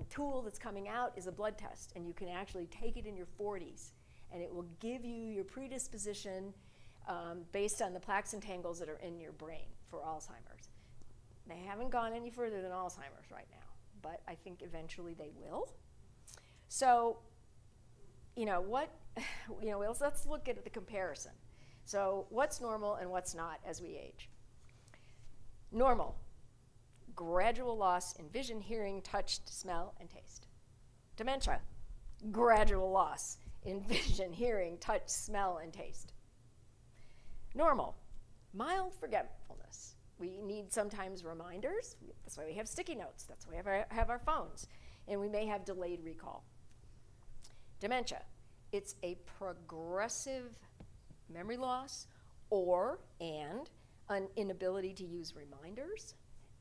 S4: tool that's coming out is a blood test, and you can actually take it in your 40s, and it will give you your predisposition based on the plaques and tangles that are in your brain for Alzheimer's. They haven't gone any further than Alzheimer's right now, but I think eventually they will. So, let's look at the comparison. So what's normal and what's not as we age? Normal, gradual loss in vision, hearing, touch, smell, and taste. Dementia, gradual loss in vision, hearing, touch, smell, and taste. Normal, mild forgetfulness. We need sometimes reminders. That's why we have sticky notes. That's why we have our phones. And we may have delayed recall. Dementia, it's a progressive memory loss and an inability to use reminders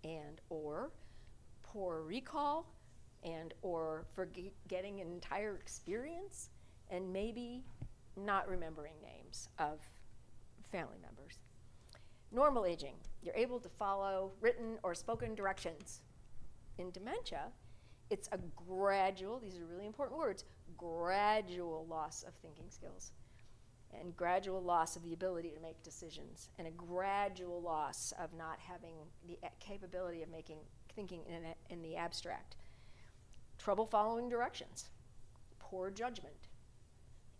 S4: and or poor recall and or forgetting an entire experience and maybe not remembering names of family members. Normal aging, you're able to follow written or spoken directions. In dementia, it's a gradual, these are really important words, gradual loss of thinking skills, and gradual loss of the ability to make decisions, and a gradual loss of not having the capability of thinking in the abstract. Trouble following directions, poor judgment,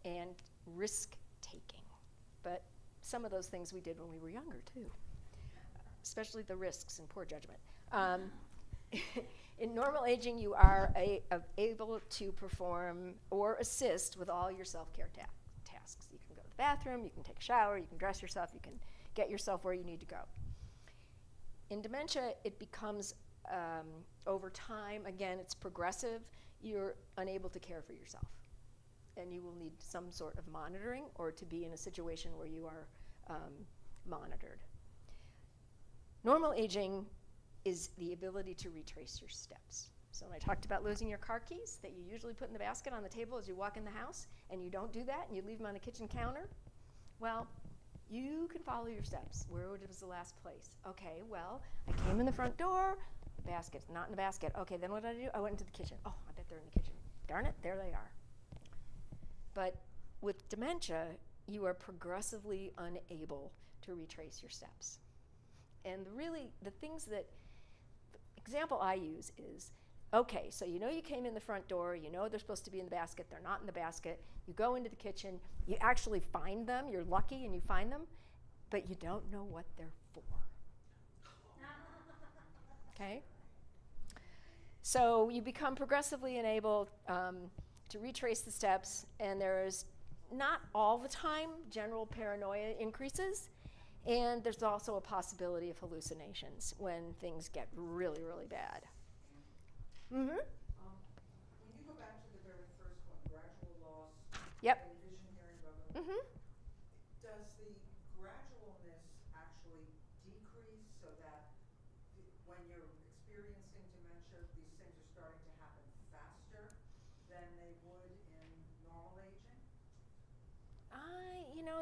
S4: and risk-taking. But some of those things we did when we were younger, too, especially the risks and poor judgment. In normal aging, you are able to perform or assist with all your self-care tasks. You can go to the bathroom, you can take a shower, you can dress yourself, you can get yourself where you need to go. In dementia, it becomes, over time, again, it's progressive, you're unable to care for yourself. And you will need some sort of monitoring or to be in a situation where you are monitored. Normal aging is the ability to retrace your steps. So when I talked about losing your car keys that you usually put in the basket on the table as you walk in the house, and you don't do that and you leave them on the kitchen counter, well, you can follow your steps. Where was the last place? Okay, well, I came in the front door, the basket's not in the basket. Okay, then what did I do? I went into the kitchen. Oh, I bet they're in the kitchen. Darn it, there they are. But with dementia, you are progressively unable to retrace your steps. And really, the example I use is, okay, so you know you came in the front door, you know they're supposed to be in the basket, they're not in the basket, you go into the kitchen, you actually find them, you're lucky and you find them, but you don't know what they're for. Okay? So you become progressively unable to retrace the steps, and there is not all the time general paranoia increases, and there's also a possibility of hallucinations when things get really, really bad. Mm-hmm.
S6: When you go back to the very first one, gradual loss
S4: Yep.
S6: in vision, hearing, blah, blah, blah,
S4: Mm-hmm.
S6: does the gradualness actually decrease so that when you're experiencing dementia, these things are starting to happen faster than they would in normal aging?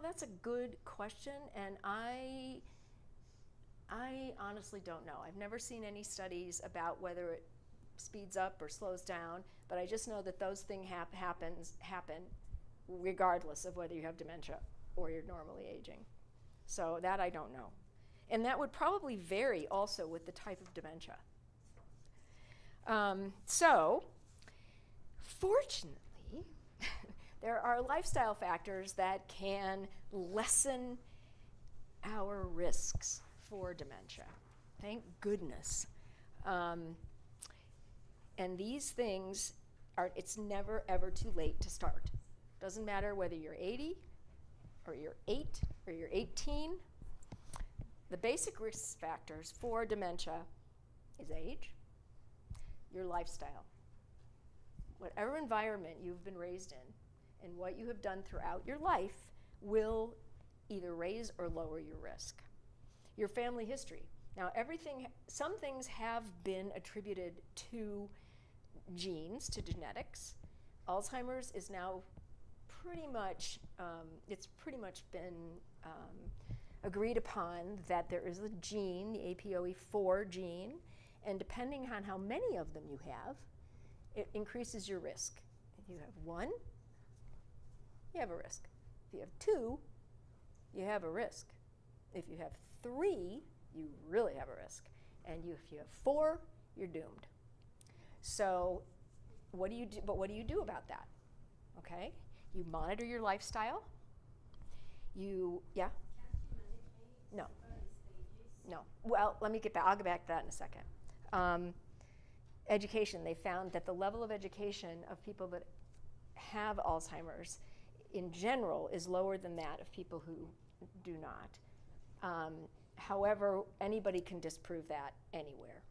S4: That's a good question, and I honestly don't know. I've never seen any studies about whether it speeds up or slows down, but I just know that those things happen regardless of whether you have dementia or you're normally aging. So that I don't know. And that would probably vary also with the type of dementia. So, fortunately, there are lifestyle factors that can lessen our risks for dementia. Thank goodness. And these things it's never ever too late to start. Doesn't matter whether you're 80 or you're 8 or you're 18. The basic risk factors for dementia is age, your lifestyle. Whatever environment you've been raised in and what you have done throughout your life will either raise or lower your risk. Your family history. Now, some things have been attributed to genes, to genetics. Alzheimer's is now pretty much been agreed upon that there is a gene, the APOE4 gene, and depending on how many of them you have, it increases your risk. If you have 1, you have a risk. If you have 2, you have a risk. If you have 3, you really have a risk. And if you have 4, you're doomed. So what do you do? But what do you do about that? Okay? You monitor your lifestyle. Yeah? No. No. Well, let me get back. I'll get back to that in a second. Education. They found that the level of education of people that have Alzheimer's in general is lower than that of people who do not. However, anybody can disprove that anywhere.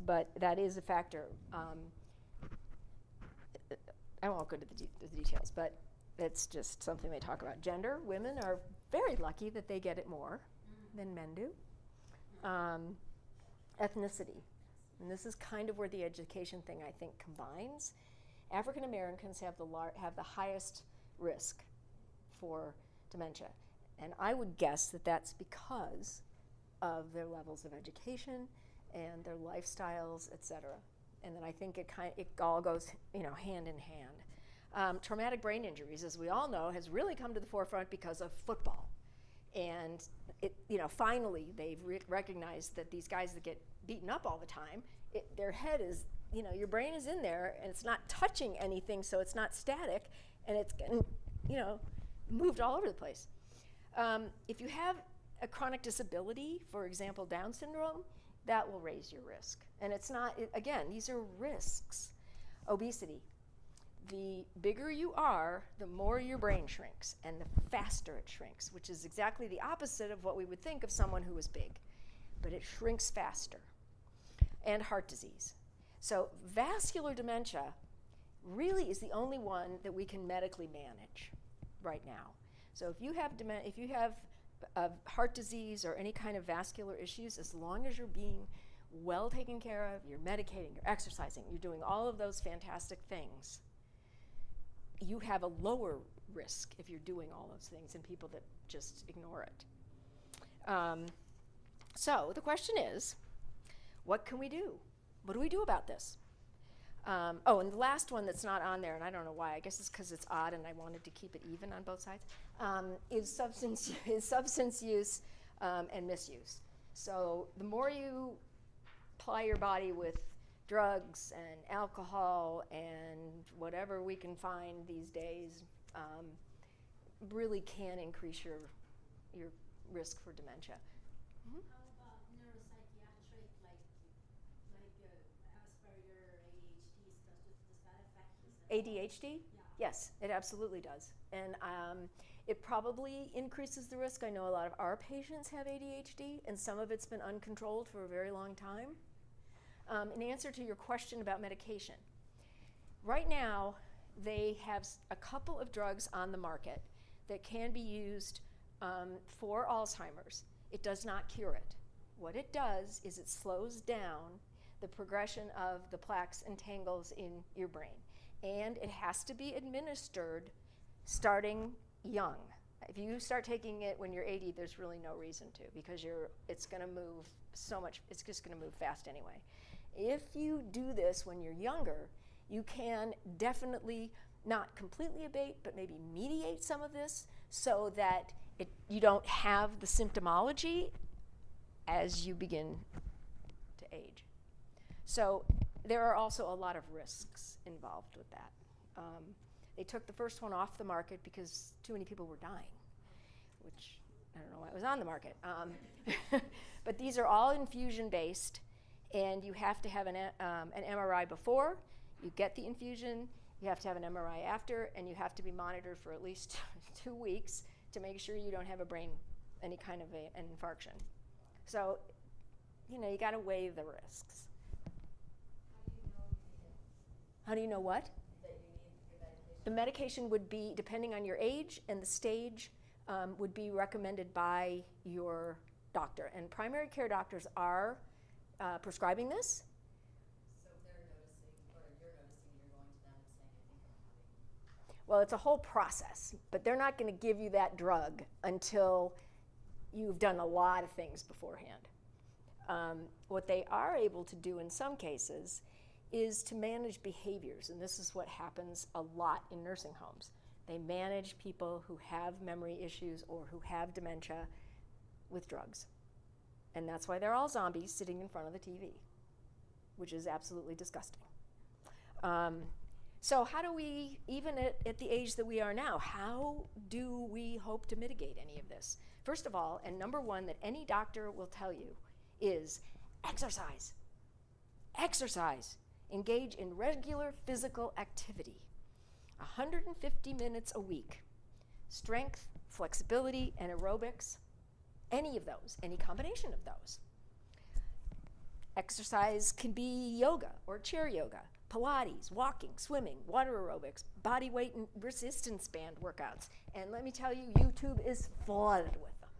S4: But that is a factor. I won't go to the details, but it's just something they talk about. Gender, women are very lucky that they get it more than men do. Ethnicity, and this is kind of where the education thing I think combines. African Americans have the highest risk for dementia. And I would guess that that's because of their levels of education and their lifestyles, et cetera. And then I think it all goes, hand in hand. Traumatic brain injuries, as we all know, has really come to the forefront because of football. And finally they've recognized that these guys that get beaten up all the time, their head is, your brain is in there and it's not touching anything, so it's not static, and it's getting, moved all over the place. If you have a chronic disability, for example, Down syndrome, that will raise your risk. And it's not, again, these are risks. Obesity. The bigger you are, the more your brain shrinks, and the faster it shrinks, which is exactly the opposite of what we would think of someone who is big. But it shrinks faster. And heart disease. So vascular dementia really is the only one that we can medically manage right now. So if you have heart disease or any kind of vascular issues, as long as you're being well taken care of, you're medicating, you're exercising, you're doing all of those fantastic things, you have a lower risk if you're doing all those things than people that just ignore it. So the question is, what can we do? What do we do about this? And the last one that's not on there, and I don't know why, I guess it's because it's odd and I wanted to keep it even on both sides, is substance use and misuse. So the more you ply your body with drugs and alcohol and whatever we can find these days, really can increase your risk for dementia.
S7: How about neuropsychiatric, like Asperger, ADHD stuff? Does that affect this?
S4: ADHD?
S7: Yeah.
S4: Yes, it absolutely does. And it probably increases the risk. I know a lot of our patients have ADHD, and some of it's been uncontrolled for a very long time. In answer to your question about medication, right now they have a couple of drugs on the market that can be used for Alzheimer's. It does not cure it. What it does is it slows down the progression of the plaques and tangles in your brain. And it has to be administered starting young. If you start taking it when you're 80, there's really no reason to, because it's going to move so much, it's just going to move fast anyway. If you do this when you're younger, you can definitely not completely abate, but maybe mediate some of this so that you don't have the symptomology as you begin to age. So there are also a lot of risks involved with that. They took the first one off the market because too many people were dying, which I don't know why it was on the market. But these are all infusion-based, and you have to have an MRI before you get the infusion, you have to have an MRI after, and you have to be monitored for at least 2 weeks to make sure you don't have any kind of an infarction. So, you got to weigh the risks. How do you know what?
S5: That you need your medication?
S4: The medication would be, depending on your age and the stage, would be recommended by your doctor. And primary care doctors are prescribing this.
S5: So if they're noticing, or you're noticing, you're going to them and saying, I think I'm having.
S4: Well, it's a whole process, but they're not going to give you that drug until you've done a lot of things beforehand. What they are able to do in some cases is to manage behaviors, and this is what happens a lot in nursing homes. They manage people who have memory issues or who have dementia with drugs. And that's why they're all zombies sitting in front of the TV, which is absolutely disgusting. So how do we, even at the age that we are now, how do we hope to mitigate any of this? First of all, and number one that any doctor will tell you, is exercise. Exercise. Engage in regular physical activity. 150 minutes a week. Strength, flexibility, and aerobics. Any of those, any combination of those. Exercise can be yoga or chair yoga, Pilates, walking, swimming, water aerobics, body weight and resistance band workouts. And let me tell you, YouTube is flooded with them.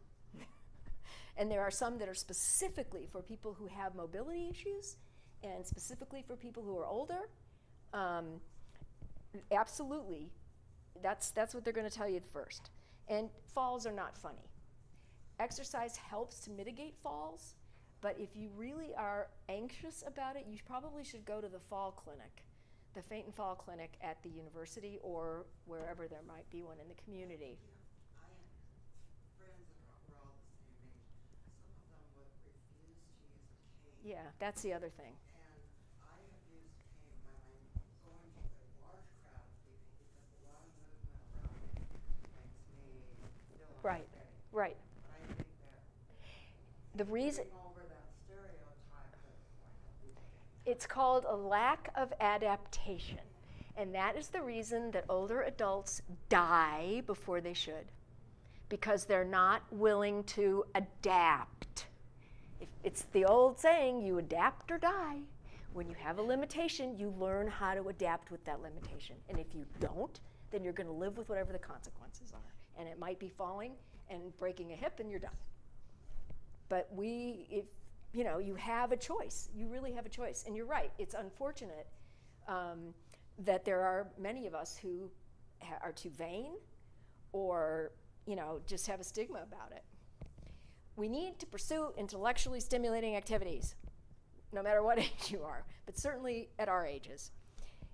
S4: And there are some that are specifically for people who have mobility issues and specifically for people who are older. Absolutely, that's what they're going to tell you first. And falls are not funny. Exercise helps to mitigate falls, but if you really are anxious about it, you probably should go to the fall clinic, the faint and fall clinic at the university or wherever there might be one in the community.
S6: I have friends that were all the same age. Some of them would refuse to use a cane.
S4: Yeah, that's the other thing.
S6: And I have used a cane when I'm going to a large crowd of people because a lot of movement around me makes me feel
S4: Right,
S6: unsafe.
S4: right.
S6: But I think that
S4: The reason,
S6: getting over that stereotype that
S4: it's called a lack of adaptation. And that is the reason that older adults die before they should, because they're not willing to adapt. It's the old saying, you adapt or die. When you have a limitation, you learn how to adapt with that limitation. And if you don't, then you're going to live with whatever the consequences are. And it might be falling and breaking a hip and you're done. But if you have a choice. You really have a choice. And you're right, it's unfortunate that there are many of us who are too vain or just have a stigma about it. We need to pursue intellectually stimulating activities, no matter what age you are, but certainly at our ages.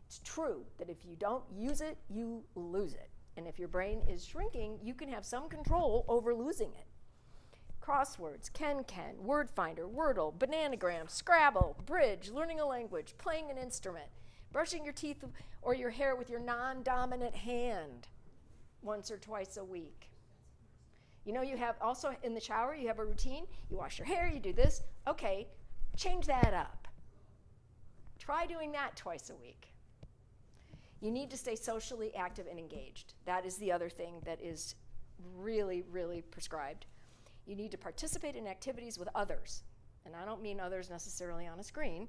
S4: It's true that if you don't use it, you lose it. And if your brain is shrinking, you can have some control over losing it. Crosswords, Ken, Word Finder, Wordle, Bananagram, Scrabble, Bridge, learning a language, playing an instrument, brushing your teeth or your hair with your non-dominant hand once or twice a week. You have also in the shower, you have a routine. You wash your hair, you do this. Okay, change that up. Try doing that twice a week. You need to stay socially active and engaged. That is the other thing that is really, really prescribed. You need to participate in activities with others. And I don't mean others necessarily on a screen,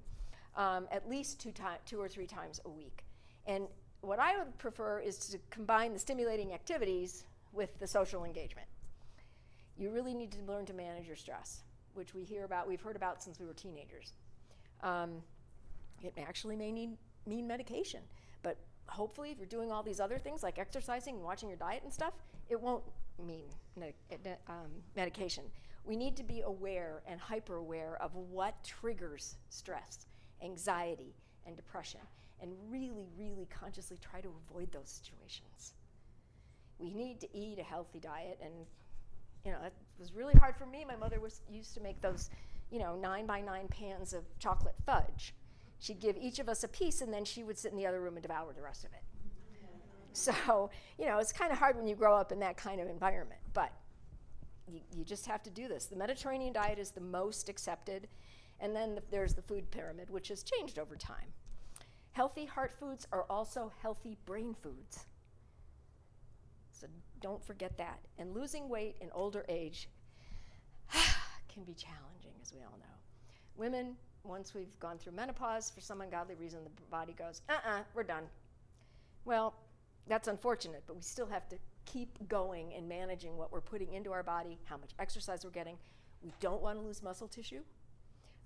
S4: at least 2 or 3 times a week. And what I would prefer is to combine the stimulating activities with the social engagement. You really need to learn to manage your stress, which we've heard about since we were teenagers. It actually may mean medication, but hopefully if you're doing all these other things like exercising and watching your diet and stuff, it won't mean medication. We need to be aware and hyper aware of what triggers stress, anxiety, and depression, and really, really consciously try to avoid those situations. We need to eat a healthy diet, and it was really hard for me. My mother used to make those 9x9 pans of chocolate fudge. She'd give each of us a piece, and then she would sit in the other room and devour the rest of it. So, it's kind of hard when you grow up in that kind of environment, but you just have to do this. The Mediterranean diet is the most accepted, and then there's the food pyramid, which has changed over time. Healthy heart foods are also healthy brain foods. So don't forget that. And losing weight in older age can be challenging, as we all know. Women, once we've gone through menopause, for some ungodly reason, the body goes, we're done. Well, that's unfortunate, but we still have to keep going and managing what we're putting into our body, how much exercise we're getting. We don't want to lose muscle tissue.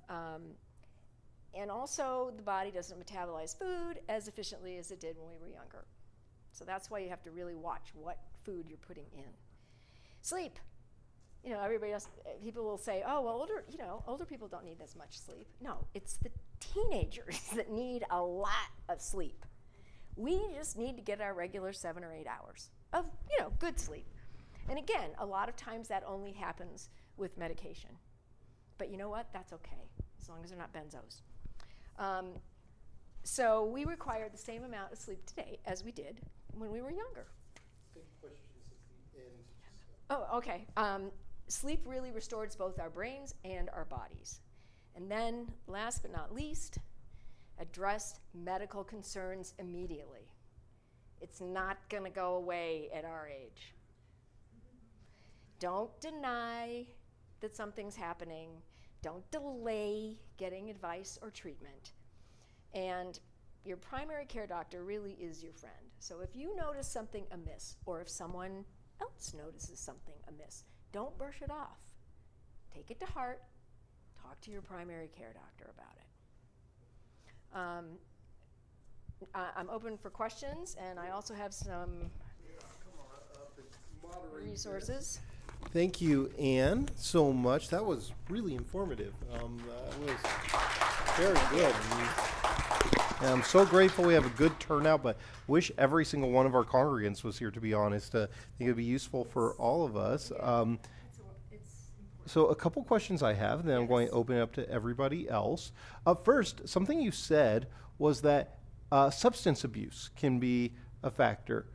S4: And also, the body doesn't metabolize food as efficiently as it did when we were younger. So that's why you have to really watch what food you're putting in. Sleep. Everybody else, people will say, oh, well, older people don't need as much sleep. No, it's the teenagers that need a lot of sleep. We just need to get our regular 7 or 8 hours of, good sleep. And again, a lot of times that only happens with medication. But you know what? That's okay, as long as they're not benzos. So we require the same amount of sleep today as we did when we were younger.
S1: Same questions at the end.
S4: Oh, okay. Sleep really restores both our brains and our bodies. And then, last but not least, address medical concerns immediately. It's not going to go away at our age. Don't deny that something's happening. Don't delay getting advice or treatment. And your primary care doctor really is your friend. So if you notice something amiss, or if someone else notices something amiss, don't brush it off. Take it to heart. Talk to your primary care doctor about it. I'm open for questions, and I also have some.
S1: Yeah, come on up. And
S4: resources.
S1: Thank you, Anne, so much. That was really informative. That was very good. And I'm so grateful we have a good turnout, but wish every single one of our congregants was here, to be honest. I think it would be useful for all of us. So a couple questions I have, and then I'm going to open it up to everybody else. First, something you said was that substance abuse can be a factor.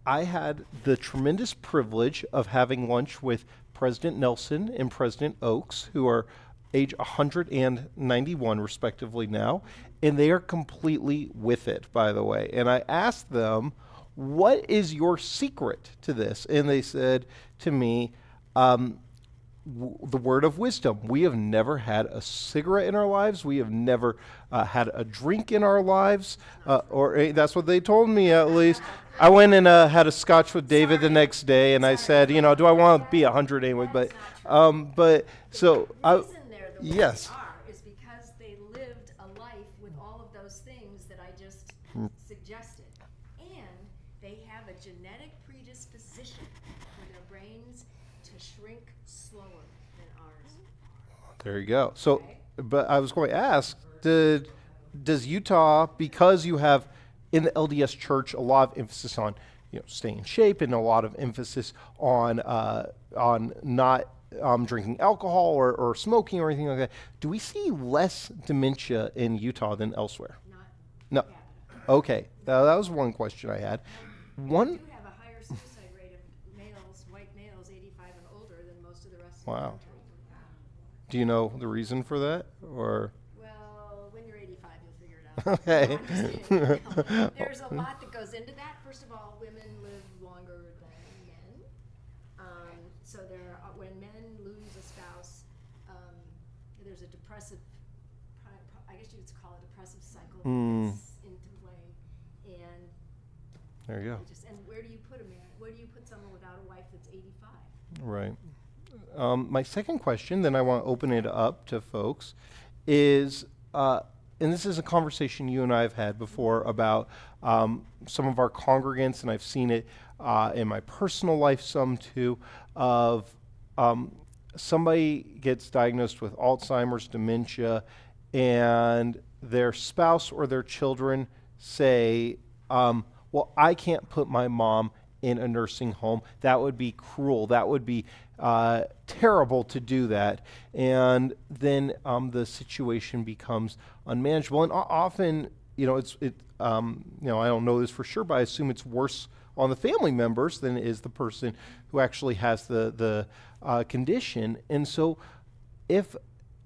S1: I had the tremendous privilege of having lunch with President Nelson and President Oakes, who are age 100 and 91 respectively now, and they are completely with it, by the way. And I asked them, what is your secret to this? And they said to me, the word of wisdom. We have never had a cigarette in our lives. We have never had a drink in our lives, or that's what they told me at least. I went and had a scotch with David the next day, and I said, do I want to be 100 anyway? But so
S4: The reason they're the way
S1: yes.
S4: they are is because they lived a life with all of those things that I just suggested, and they have a genetic predisposition for their brains to shrink slower than ours.
S1: There you go. So,
S4: Okay.
S1: but I was going to ask, does Utah, because you have in the LDS Church a lot of emphasis on staying in shape and a lot of emphasis on not drinking alcohol or smoking or anything like that, do we see less dementia in Utah than elsewhere?
S4: Not
S1: No.
S4: capital.
S1: Okay, that was one question I had. One.
S4: We do have a higher suicide rate of males, white males, 85 and older, than most of the rest of the
S1: Wow.
S4: country.
S1: Do you know the reason for that, or?
S4: Well, when you're 85, you'll figure it out.
S1: Okay.
S4: No, I'm just kidding. There's a lot that goes into that. First of all, women live longer than men. So when men lose a spouse, there's a depressive, I guess you would call it a depressive cycle that's into play. And
S1: There you go.
S4: and where do you put a man? Where do you put someone without a wife that's 85?
S1: Right. My second question, then I want to open it up to folks, is, and this is a conversation you and I have had before about some of our congregants, and I've seen it in my personal life some too, of somebody gets diagnosed with Alzheimer's, dementia, and their spouse or their children say, well, I can't put my mom in a nursing home. That would be cruel. That would be terrible to do that. And then the situation becomes unmanageable. And often, I don't know this for sure, but I assume it's worse on the family members than it is the person who actually has the condition. And so if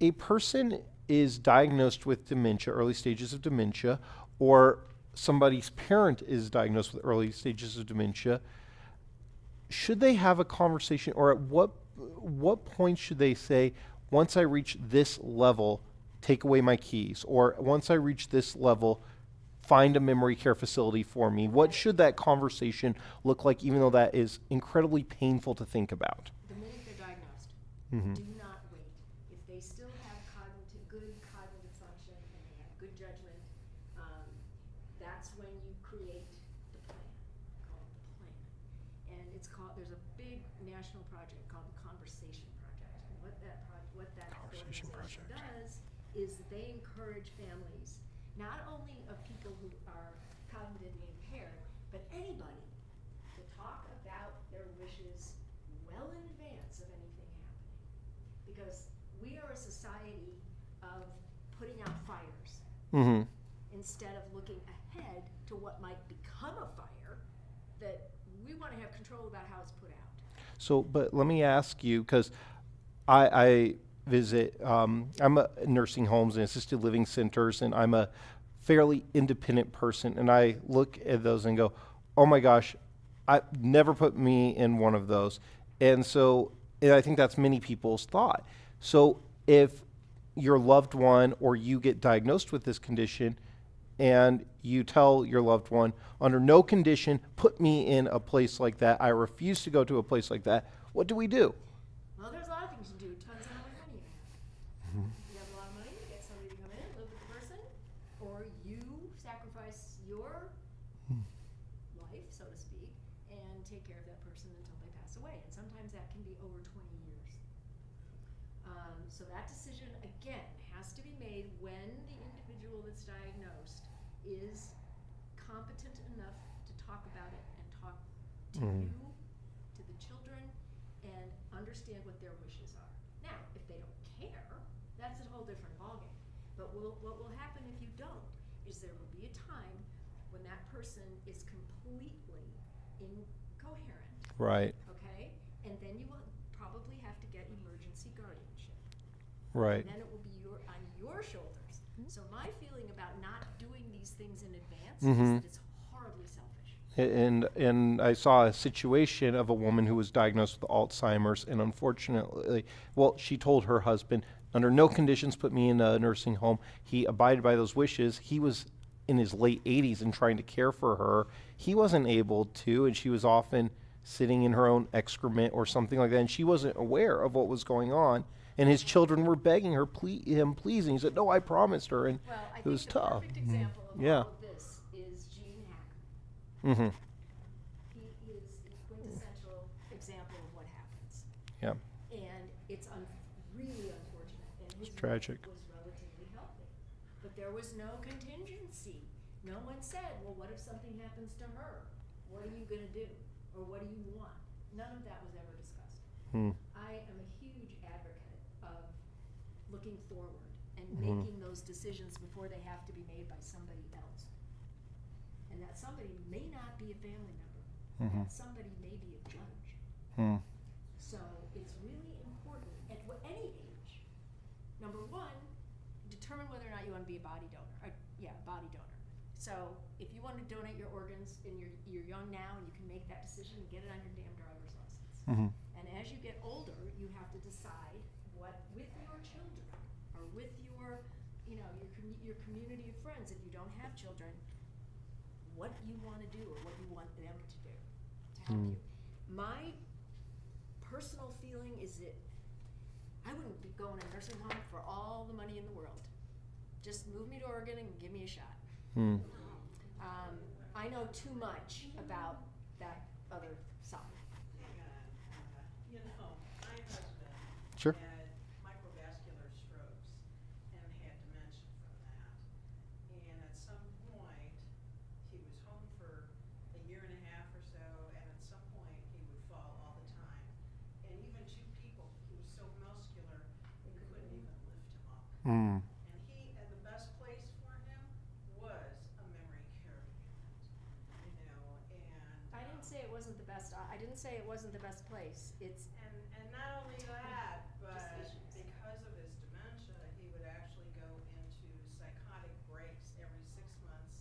S1: a person is diagnosed with dementia, early stages of dementia, or somebody's parent is diagnosed with early stages of dementia, should they have a conversation, or at what point should they say, once I reach this level, take away my keys, or once I reach this level, find a memory care facility for me? What should that conversation look like, even though that is incredibly painful to think about?
S4: The minute they're diagnosed, do not wait. If they still have good cognitive function and they have good judgment, that's when you create the plan, called the plan. And there's a big national project called the Conversation Project. And what that
S1: Conversation
S4: organization
S1: Project.
S4: does is they encourage families, not only of people who are cognitively impaired, but anybody, to talk about their wishes well in advance of anything happening. Because we are a society of putting out fires instead of looking ahead to what might become a fire, that we want to have control about how it's put out.
S1: So, but let me ask you, because I visit, I'm at nursing homes and assisted living centers, and I'm a fairly independent person, and I look at those and go, oh my gosh, never put me in one of those. And so, and I think that's many people's thought. So if your loved one or you get diagnosed with this condition, and you tell your loved one, under no condition, put me in a place like that, I refuse to go to a place like that, what do we do?
S4: Well, there's a lot of things to do. Depends on how much money you have. If you have a lot of money, you get somebody to come in and live with the person, or you sacrifice your life, so to speak, and take care of that person until they pass away. And sometimes that can be over 20 years. So that decision, again, has to be made when the individual that's diagnosed is competent enough to talk about it and talk to you, to the children, and understand what their wishes are. Now, if they don't care, that's a whole different ballgame. But what will happen if you don't is there will be a time when that person is completely incoherent.
S1: Right.
S4: Okay? And then you will probably have to get emergency guardianship.
S1: Right.
S4: And then it will be on your shoulders. So my feeling about not doing these things in advance is that it's horribly selfish.
S1: And I saw a situation of a woman who was diagnosed with Alzheimer's, and unfortunately, well, she told her husband, under no conditions put me in a nursing home. He abided by those wishes. He was in his late 80s and trying to care for her. He wasn't able to, and she was often sitting in her own excrement or something like that, and she wasn't aware of what was going on. And his children were begging her, him please, and he said, "No, I promised her," and
S4: Well, I
S1: it was
S4: think the
S1: tough.
S4: perfect example of
S1: Yeah.
S4: all of this is Gene Hackman. He is a quintessential example of what happens.
S1: Yeah.
S4: And it's really unfortunate. And his
S1: tragic.
S4: wife was relatively healthy. But there was no contingency. No one said, well, what if something happens to her? What are you going to do? Or what do you want? None of that was ever discussed. I am a huge advocate of looking forward and making those decisions before they have to be made by somebody else. And that somebody may not be a family member. That somebody may be a judge. So it's really important at any age. Number one, determine whether or not you want to be a body donor. Body donor. So if you want to donate your organs and you're young now and you can make that decision, get it on your damn driver's license. And as you get older, you have to decide what, with your children or with your, your community of friends, if you don't have children, what you want to do or what you want them to do to help you. My personal feeling is that I wouldn't be going to a nursing home for all the money in the world. Just move me to Oregon and give me a shot. I know too much about that other side.
S2: My husband
S1: Sure.
S2: had microvascular strokes and had dementia from that. And at some point, he was home for a year and a half or so, and at some point, he would fall all the time. And even two people, he was so muscular, they couldn't even lift him up. And the best place for him was a memory care unit, and.
S4: I didn't say it wasn't the best. I didn't say it wasn't the best place. It's
S2: And not only that, but
S4: issues.
S2: because of his dementia, he would actually go into psychotic breaks every 6 months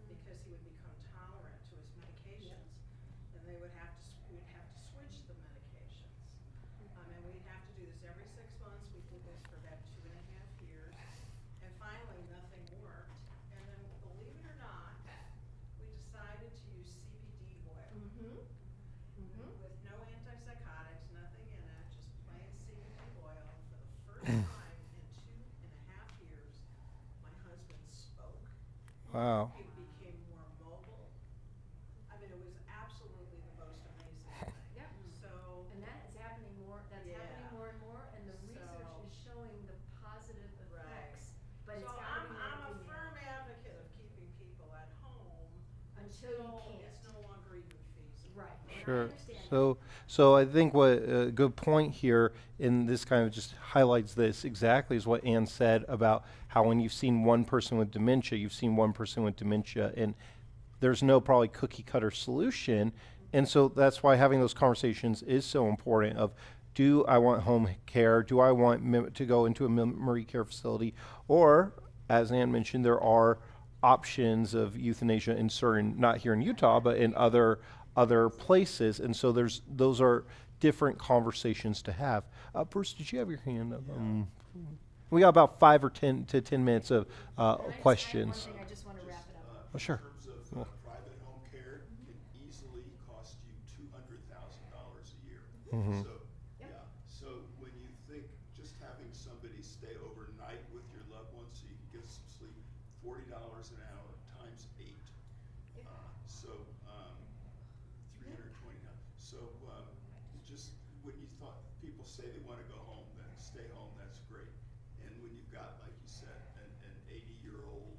S2: because he would become tolerant to his medications, and they would have to we'd have to switch the medications. And we'd have to do this every 6 months. We did this for about 2.5 years, and finally nothing worked. And then, believe it or not, we decided to use CBD oil. With no antipsychotics, nothing in it, just plain CBD oil. For the first time in 2.5 years, my husband spoke.
S1: Wow.
S2: He became more mobile. I mean, it was absolutely the most amazing thing.
S4: Yeah.
S2: So,
S4: and that is happening more. That's happening
S2: Yeah.
S4: more and more, and the research
S2: So-
S4: is showing the positive effects. But
S2: so
S4: it's got to be
S2: I'm a
S4: medically
S2: firm
S4: managed.
S2: advocate of keeping people at home
S4: Until you
S2: until
S4: can't.
S2: it's no longer even feasible.
S4: Right. And I
S1: Sure.
S4: understand that.
S1: So I think what a good point here, and this kind of just highlights this exactly, is what Ann said about how when you've seen one person with dementia, you've seen one person with dementia, and there's no probably cookie cutter solution. And so that's why having those conversations is so important of, do I want home care? Do I want to go into a memory care facility? Or, as Ann mentioned, there are options of euthanasia in certain, not here in Utah, but in other places. And so those are different conversations to have. Bruce, did you have your hand up? We got about 5 or 10 minutes of
S4: Can I just add
S1: questions.
S4: one thing? I just want to wrap it up.
S1: Oh, sure.
S8: In terms of private home care, can easily cost you $200,000 a year. So, so when you think just having somebody stay overnight with your loved ones so you can get some sleep, $40 an hour times 8. So $320 So just when you thought people say they want to go home, then stay home, that's great. And when you've got, like you said, an 80-year-old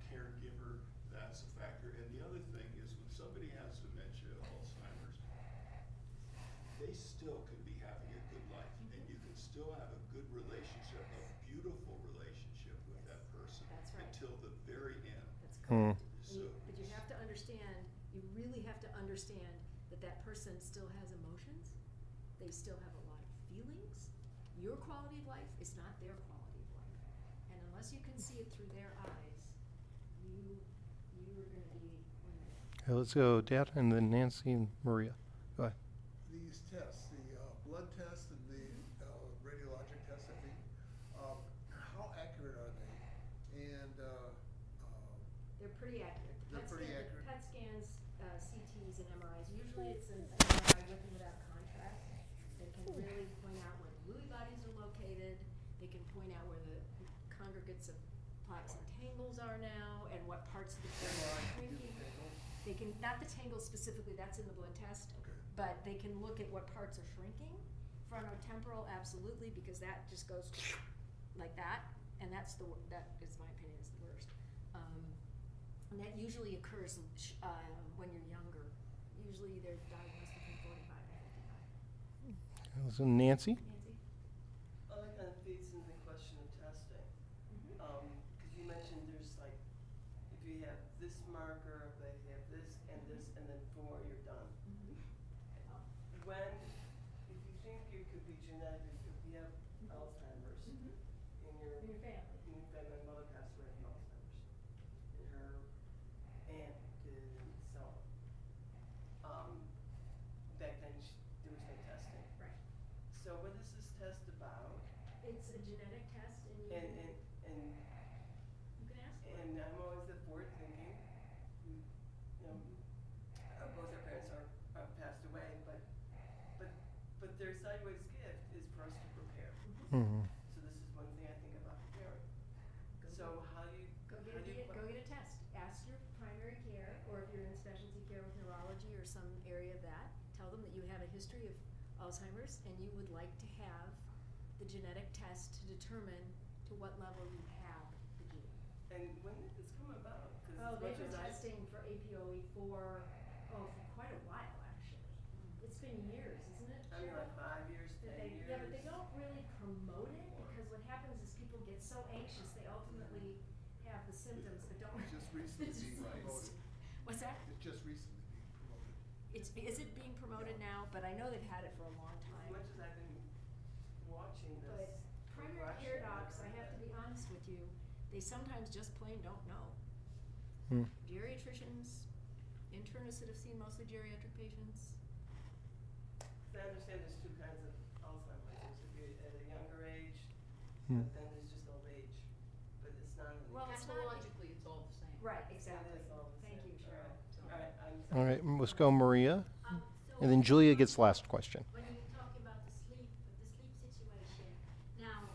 S8: caregiver, that's a factor. And the other thing is when somebody has dementia, Alzheimer's, they still can be having a good life, and you can still have a good relationship, a beautiful relationship with that person
S4: That's right.
S8: until the very end.
S4: That's
S1: Hmm.
S4: correct. But you have to understand, you really have to understand that that person still has emotions. They still have a lot of feelings. Your quality of life is not their quality of life. And unless you can see it through their eyes, you're gonna be limited.
S1: Okay, let's go Dad and then Nancy and Maria. Go ahead.
S9: These tests, the blood test and the radiologic test, I think, how accurate are they? And
S4: They're pretty accurate. The
S9: They're pretty accurate.
S4: PET scans, CTs and MRIs, usually it's an MRI with and without contrast. They can really point out where the Lewy bodies are located. They can point out where the congregates of plaques and tangles are now and what parts of the brain are shrinking. They can, not the tangles specifically, that's in the blood test,
S9: Okay.
S4: but they can look at what parts are shrinking. Frontotemporal, absolutely, because that just goes like that, and that is my opinion, is the worst. And that usually occurs when you're younger. Usually they're diagnosed between 45 and 55.
S1: So Nancy?
S4: Nancy?
S10: Well, that kind of feeds into the question of testing. Because you mentioned there's like, if you have this marker, but if you have this, and then 4, you're done. When, if you think it could be genetic, if you have Alzheimer's in your
S4: family.
S10: in your family, my mother passed away from Alzheimer's, and her aunt did, and so on. Back then, there was no testing.
S4: Right.
S10: So what is this test about?
S4: It's a genetic test, and you
S10: And
S4: can ask for it.
S10: And I'm always the forward thinking, you know, both our parents are passed away, but their sideways gift is for us to prepare.
S1: Mm-hmm.
S10: So this is one thing I think about preparing. So how do you,
S4: Go
S10: how do you?
S4: get a test. Ask your primary care, or if you're in specialty care with neurology or some area of that, tell them that you have a history of Alzheimer's and you would like to have the genetic test to determine to what level you have the gene.
S10: And when did this come about? 'Cause
S4: Oh,
S10: as
S4: they've
S10: much
S4: been
S10: as I-
S4: testing for APOE for quite a while, actually. It's been years, isn't it?
S10: I mean,
S4: Cheryl?
S10: like 5 years, 10 years.
S4: Yeah, but they don't really promote it, because what happens is people get so anxious, they ultimately have the symptoms, but don't.
S9: It's just recently
S4: It's
S9: being
S4: just-
S9: promoted.
S4: What's that?
S9: It's just recently being promoted.
S4: Is it being promoted now? But I know they've had it for a long
S10: As
S4: time.
S10: much as I've been watching this.
S4: But primary care docs, I have to be honest with you, they sometimes just plain don't know.
S1: Hmm.
S4: Geriatricians, internists that have seen mostly geriatric patients.
S10: I understand there's 2 kinds of Alzheimer's. There's at a younger age,
S1: Hmm.
S10: but then there's just old age. But it's not.
S4: Well, it's not-
S5: Pathologically, it's all the same.
S4: Right,
S10: It
S4: exactly.
S10: is all the
S4: Thank
S10: same.
S4: you, Cheryl.
S10: All right, I'm
S1: All
S10: sorry.
S1: right, let's go Maria,
S7: So
S1: and then Julia gets last question.
S7: when you talk about the sleep situation, now,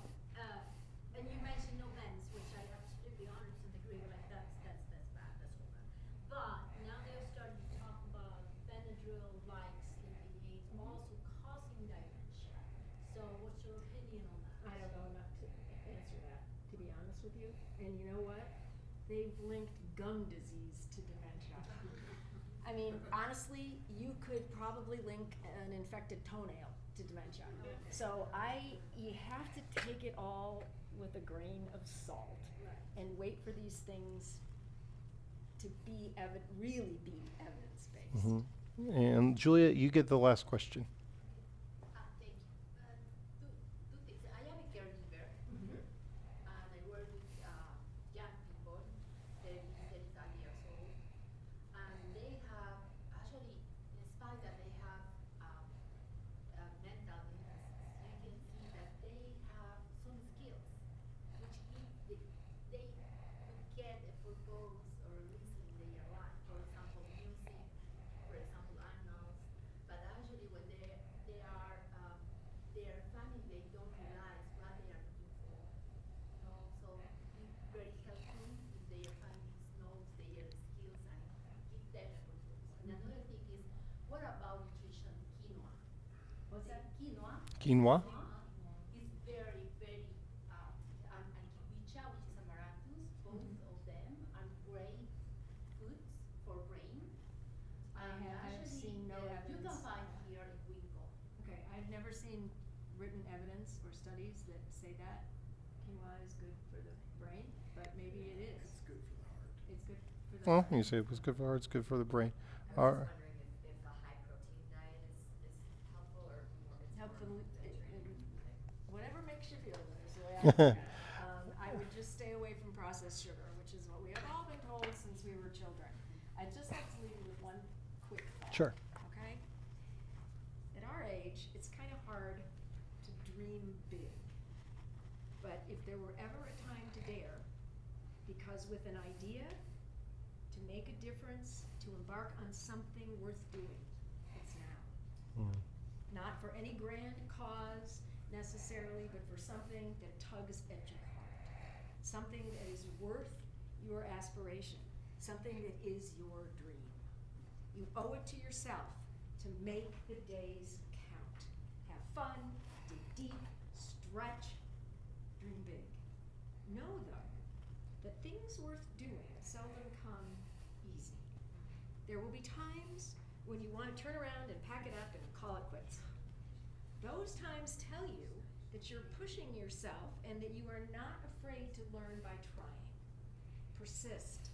S7: and you mentioned no bends, which I absolutely 100% agree with, like that's bad, that's all bad. But now they're starting to talk about Benadryl-like sleeping aids also causing dementia. So what's your opinion on that?
S4: I don't know enough to answer that, to be honest with you. And you know what? They've linked gum disease to dementia. I mean, honestly, you could probably link an infected toenail to dementia. So you have to take it all with a grain of salt and wait for these things to be really be evidence-based.
S1: Mm-hmm. And Julia, you get the last question.
S5: Thank you. Two things. I am a caregiver, and I work with young people, 35 years old, and they have, actually, in spite that they have mental illnesses, you can see that they have some skills, which if they could get a purpose or a reason in their life. For example, music, for example, animals. But actually, when they are their family, they don't realize what they are looking for. So it's very helpful if their families knows their skills and give them a purpose. And another thing is
S1: Quinoa?
S5: It's very, very, and kiwicha, which is amaranthus, both of them are great foods for brain. And
S4: I've
S5: actually,
S4: seen no
S5: you can
S4: evidence.
S5: find here in Winco.
S4: Okay, I've never seen written evidence or studies that say that quinoa is good for the brain, but maybe it is.
S9: It's good for the heart.
S4: It's good for the
S1: Well,
S4: heart.
S1: you say it was good for heart, it's good for the brain.
S11: I
S1: All
S11: was
S1: right.
S11: just wondering if a high protein diet is helpful or more, it's
S4: Helpful,
S11: more nutrient.
S4: whatever makes you feel good is the way I look at it. I would just stay away from processed sugar, which is what we have all been told since we were children. I'd just like to leave you with one quick thought.
S1: Sure.
S4: Okay? At our age, it's kind of hard to dream big. But if there were ever a time to dare, because with an idea to make a difference, to embark on something worth doing, it's now. Not for any grand cause necessarily, but for something that tugs at your heart. Something that is worth your aspiration. Something that is your dream. You owe it to yourself to make the days count. Have fun, dig deep, stretch, dream big. Know though, that things worth doing seldom come easy. There will be times when you want to turn around and pack it up and call it quits. Those times tell you that you're pushing yourself and that you are not afraid to learn by trying. Persist.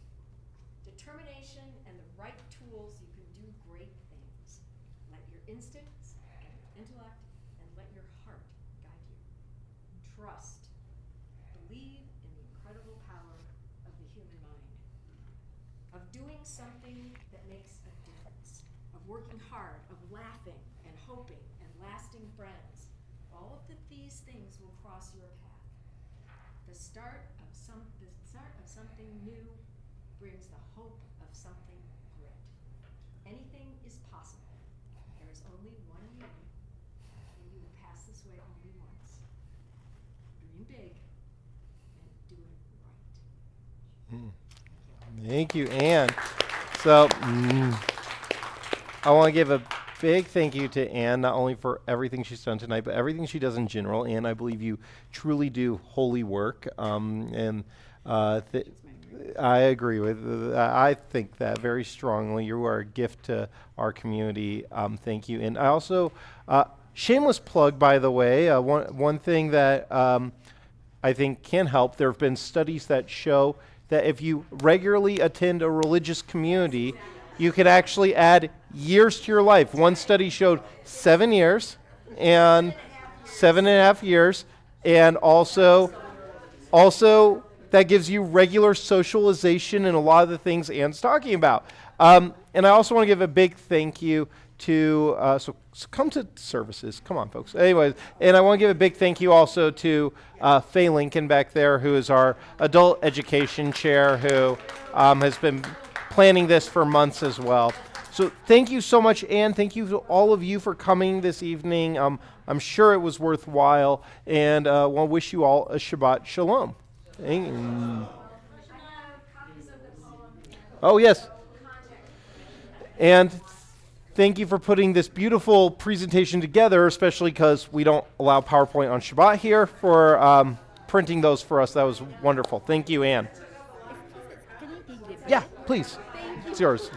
S4: Determination and the right tools, you can do great things. Let your instincts and your intellect and let your heart guide you. Trust. Believe in the incredible power of the human mind. Of doing something that makes a difference. Of working hard, of laughing and hoping and lasting friends. All of these things will cross your path. The start of something new brings the hope of something great. Anything is possible. There is only one you, and you will pass this way only once. Dream big and do it right.
S1: Thank you, Anne. So, I want to give a big thank you to Anne, not only for everything she's done tonight, but everything she does in general. Anne, I believe you truly do holy work, I agree with. I think that very strongly. You are a gift to our community. Thank you, and I also shameless plug, by the way. One thing that I think can help. There have been studies that show that if you regularly attend a religious community, you can actually add years to your life. One study showed 7 years and 7.5 years, and also that gives you regular socialization and a lot of the things Anne's talking about. And I also want to give a big thank you to, so come to services. Come on, folks. Anyways, and I want to give a big thank you also to Faye Lincoln back there, who is our adult education chair, who has been planning this for months as well. So thank you so much, Anne. Thank you to all of you for coming this evening. I'm sure it was worthwhile, and I want to wish you all a Shabbat Shalom. Oh, yes. And thank you for putting this beautiful presentation together, especially because we don't allow PowerPoint on Shabbat here, for printing those for us. That was wonderful. Thank you, Anne. Yeah, please. It's yours.